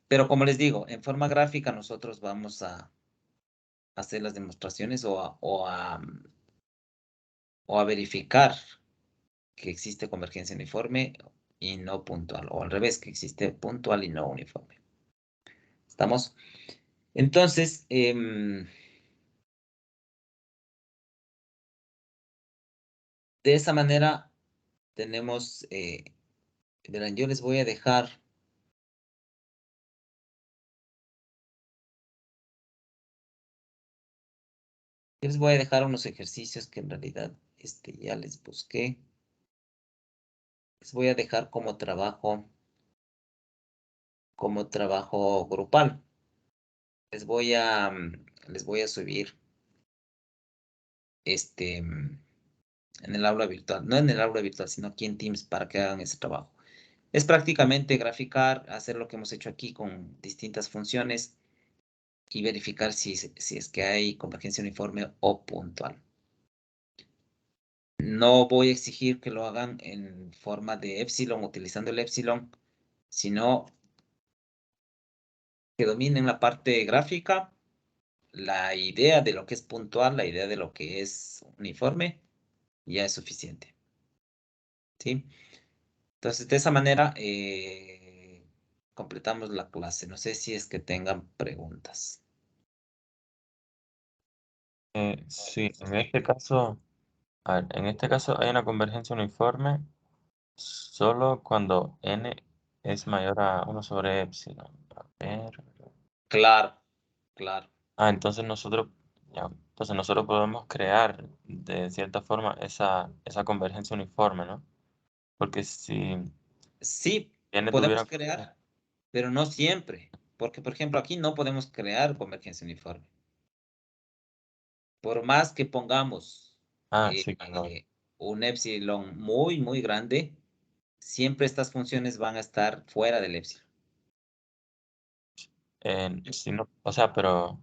Pero como les digo, en forma gráfica nosotros vamos a hacer las demostraciones o a verificar que existe convergencia uniforme y no puntual, o al revés, que existe puntual y no uniforme. ¿Estamos? Entonces, de esa manera tenemos, verán, yo les voy a dejar unos ejercicios que en realidad ya les busqué. Les voy a dejar como trabajo grupal. Les voy a subir en el aula virtual, no en el aula virtual, sino aquí en Teams para que hagan ese trabajo. Es prácticamente graficar, hacer lo que hemos hecho aquí con distintas funciones y verificar si es que hay convergencia uniforme o puntual. No voy a exigir que lo hagan en forma de épsilon, utilizando el épsilon, sino que dominen la parte gráfica, la idea de lo que es puntual, la idea de lo que es uniforme, ya es suficiente. ¿Sí? Entonces, de esa manera, completamos la clase. No sé si es que tengan preguntas. Sí, en este caso, a ver, en este caso hay una convergencia uniforme solo cuando n es mayor a 1 sobre épsilon. A ver. Claro, claro. Entonces nosotros podemos crear de cierta forma esa convergencia uniforme, ¿no? Porque si Sí, n podemos tuviera... crear, pero no siempre. Porque, por ejemplo, aquí no podemos crear convergencia uniforme. Por más que pongamos sí, claro. un épsilon muy, muy grande, siempre estas funciones van a estar fuera del épsilon. Sí, no, o sea, pero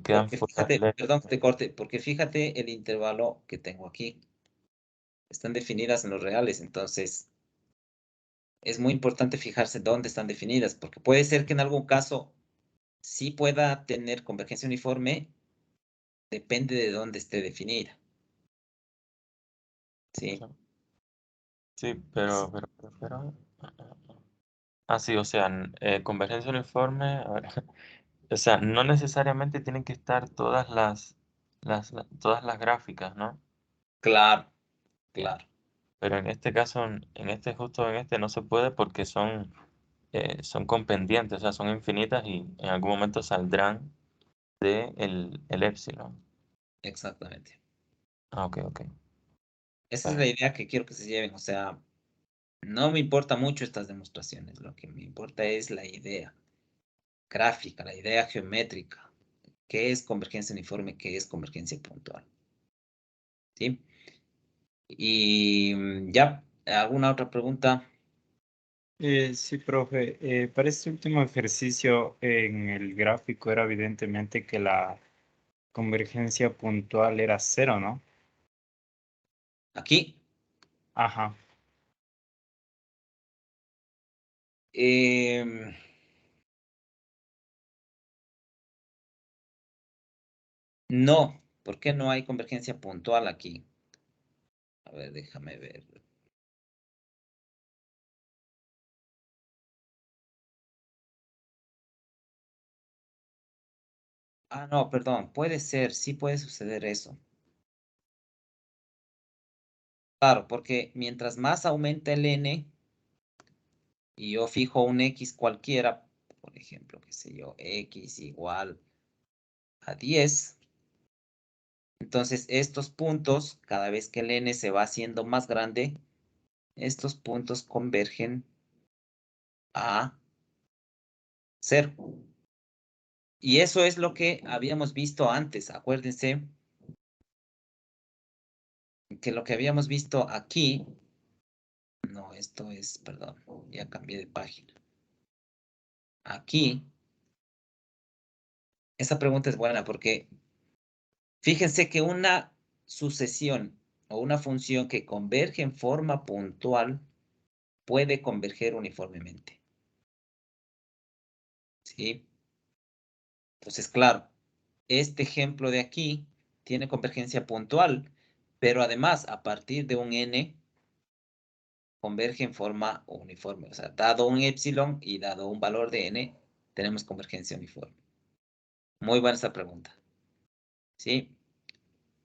quedan Porque fuera del fíjate, perdón que te corte, porque fíjate el intervalo que tengo aquí. Están definidas en los reales, entonces es muy importante fijarse dónde están definidas, porque puede ser que en algún caso sí pueda tener convergencia uniforme, depende de dónde esté definida. ¿Sí? Sí, pero... sí, o sea, convergencia uniforme, a ver, o sea, no necesariamente tienen que estar todas todas las gráficas, ¿no? Claro, claro. Pero en este caso, justo en este no se puede porque son con pendientes, o sea, son infinitas y en algún momento saldrán de el épsilon. Exactamente. Ok. Esa es la idea que quiero que se lleven. O sea, no me importa mucho estas demostraciones. Lo que me importa es la idea gráfica, la idea geométrica. ¿Qué es convergencia uniforme? ¿Qué es convergencia puntual? ¿Sí? Y ya, ¿alguna otra pregunta? Sí, profe. Para este último ejercicio, en el gráfico era evidentemente que la convergencia puntual era 0, ¿no? Aquí. Ajá. No, ¿por qué no hay convergencia puntual aquí? A ver, déjame ver. Ah, no, perdón, puede ser, sí puede suceder eso. Claro, porque mientras más aumenta el n, y yo fijo un x cualquiera, por ejemplo, qué sé yo, x igual a 10, entonces estos puntos, cada vez que el n se va haciendo más grande, estos puntos convergen a 0. Y eso es lo que habíamos visto antes, acuérdense que lo que habíamos visto aquí, no, esto es, perdón, ya cambié de página. Aquí, esa pregunta es buena porque fíjense que una sucesión o una función que converge en forma puntual puede converger uniformemente. ¿Sí? Entonces, claro, este ejemplo de aquí tiene convergencia puntual, pero además, a partir de un n, converge en forma uniforme. O sea, dado un epsilon y dado un valor de n, tenemos convergencia uniforme. Muy buena esa pregunta. ¿Sí?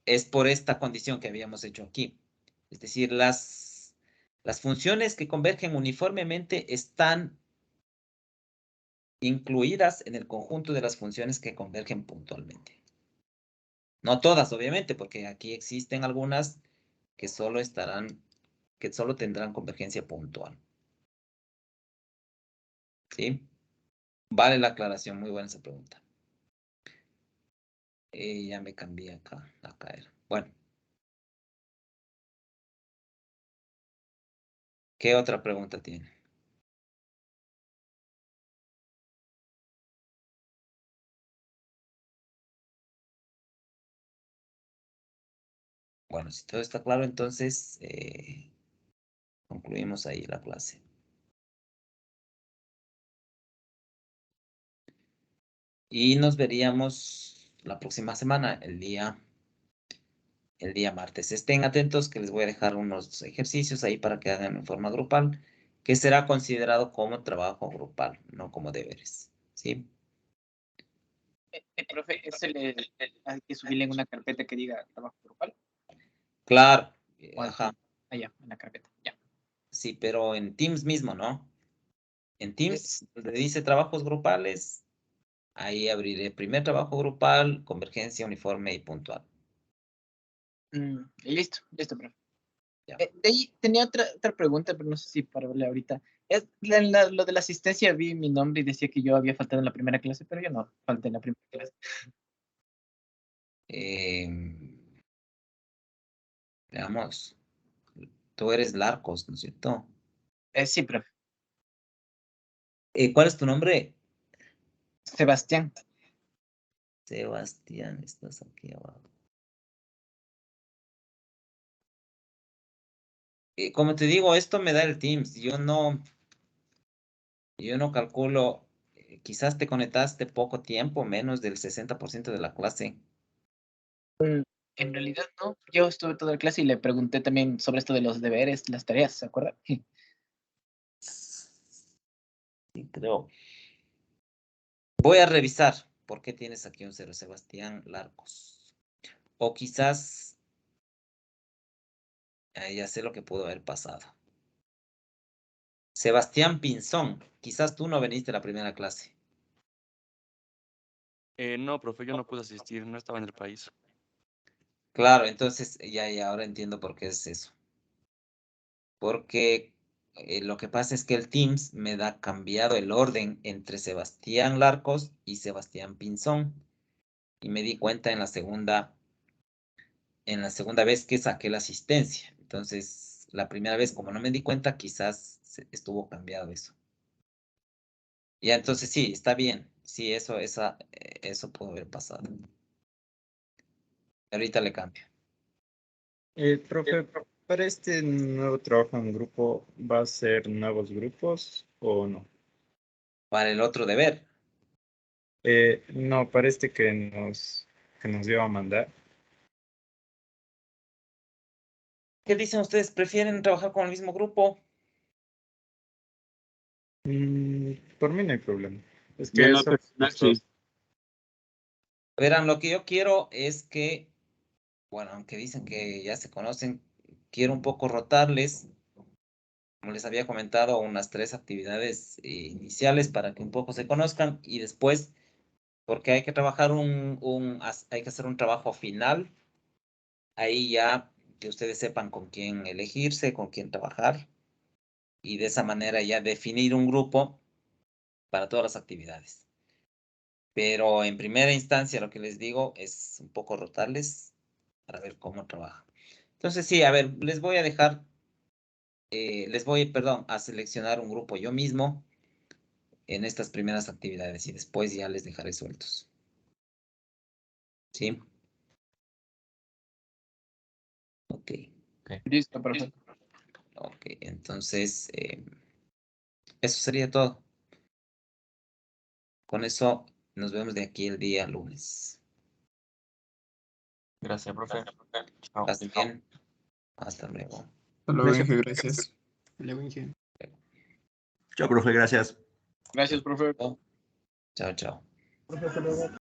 Es por esta condición que habíamos hecho aquí. Es decir, las funciones que convergen uniformemente están incluidas en el conjunto de las funciones que convergen puntualmente. No todas, obviamente, porque aquí existen algunas que solo tendrán convergencia puntual. ¿Sí? Vale la aclaración, muy buena esa pregunta. Ya me cambié acá, a caer. Bueno. ¿Qué otra pregunta tiene? Bueno, si todo está claro, entonces concluimos ahí la clase. Y nos veríamos la próxima semana, el día martes. Estén atentos que les voy a dejar unos ejercicios ahí para que hagan en forma grupal, que será considerado como trabajo grupal, no como deberes. ¿Sí? Profe, hay que subirle en una carpeta que diga trabajo grupal. Claro. O Ajá. Allá, en la carpeta. Ya. Sí, pero en Teams mismo, ¿no? En Teams, donde dice trabajos grupales, ahí abriré primer trabajo grupal, convergencia uniforme y puntual. Listo, profe. Ya. De ahí tenía otra pregunta, pero no sé si para verle ahorita. Lo de la asistencia, vi mi nombre y decía que yo había faltado en la primera clase, pero yo no falté en la primera clase. Veamos. Tú eres Larcos, ¿no es cierto? Sí, profe. ¿Cuál es tu nombre? Sebastián. Sebastián, estás aquí abajo. Como te digo, esto me da el Teams. Yo no calculo, quizás te conectaste poco tiempo, menos del 60% de la clase. En realidad no. Yo estuve toda la clase y le pregunté también sobre esto de los deberes, las tareas, ¿se acuerda? Sí, creo. Voy a revisar por qué tienes aquí un 0, Sebastián Larcos. O quizás, ya sé lo que pudo haber pasado. Sebastián Pinzón, quizás tú no veniste a la primera clase. No, profe, yo no pude asistir, no estaba en el país. Claro, entonces ya ahora entiendo por qué es eso. Porque lo que pasa es que el Teams me da cambiado el orden entre Sebastián Larcos y Sebastián Pinzón. Y me di cuenta en la segunda vez que saqué la asistencia. Entonces, la primera vez, como no me di cuenta, quizás estuvo cambiado eso. Ya, entonces sí, está bien. Sí, eso pudo haber pasado. Ahorita le cambio. Profe, Para este nuevo trabajo en grupo, ¿va a ser nuevos grupos o no? Para el otro deber. No, para este que nos iba a mandar. ¿Qué dicen ustedes? ¿Prefieren trabajar con el mismo grupo? Por mí no hay problema. Es Yo que en lo eso personal sí. Verán, lo que yo quiero es que, bueno, aunque dicen que ya se conocen, quiero un poco rotarles, como les había comentado, unas 3 actividades iniciales para que un poco se conozcan y después, porque hay que trabajar hay que hacer un trabajo final, ahí ya que ustedes sepan con quién elegirse, con quién trabajar y de esa manera ya definir un grupo para todas las actividades. Pero en primera instancia lo que les digo es un poco rotarles para ver cómo trabajan. Entonces sí, a ver, les voy a dejar, perdón, a seleccionar un grupo yo mismo en estas primeras actividades y después ya les dejaré sueltos. ¿Sí? Ok, Listo, profe. ok, entonces eso sería todo. Con eso nos vemos de aquí el día lunes. Gracias, profe. Chao. Hasta bien. Hasta luego. Hasta luego, Inge, gracias. Hasta luego, Inge. Chao, profe, gracias. Gracias, profe. Chao, chao. Profe, hasta luego.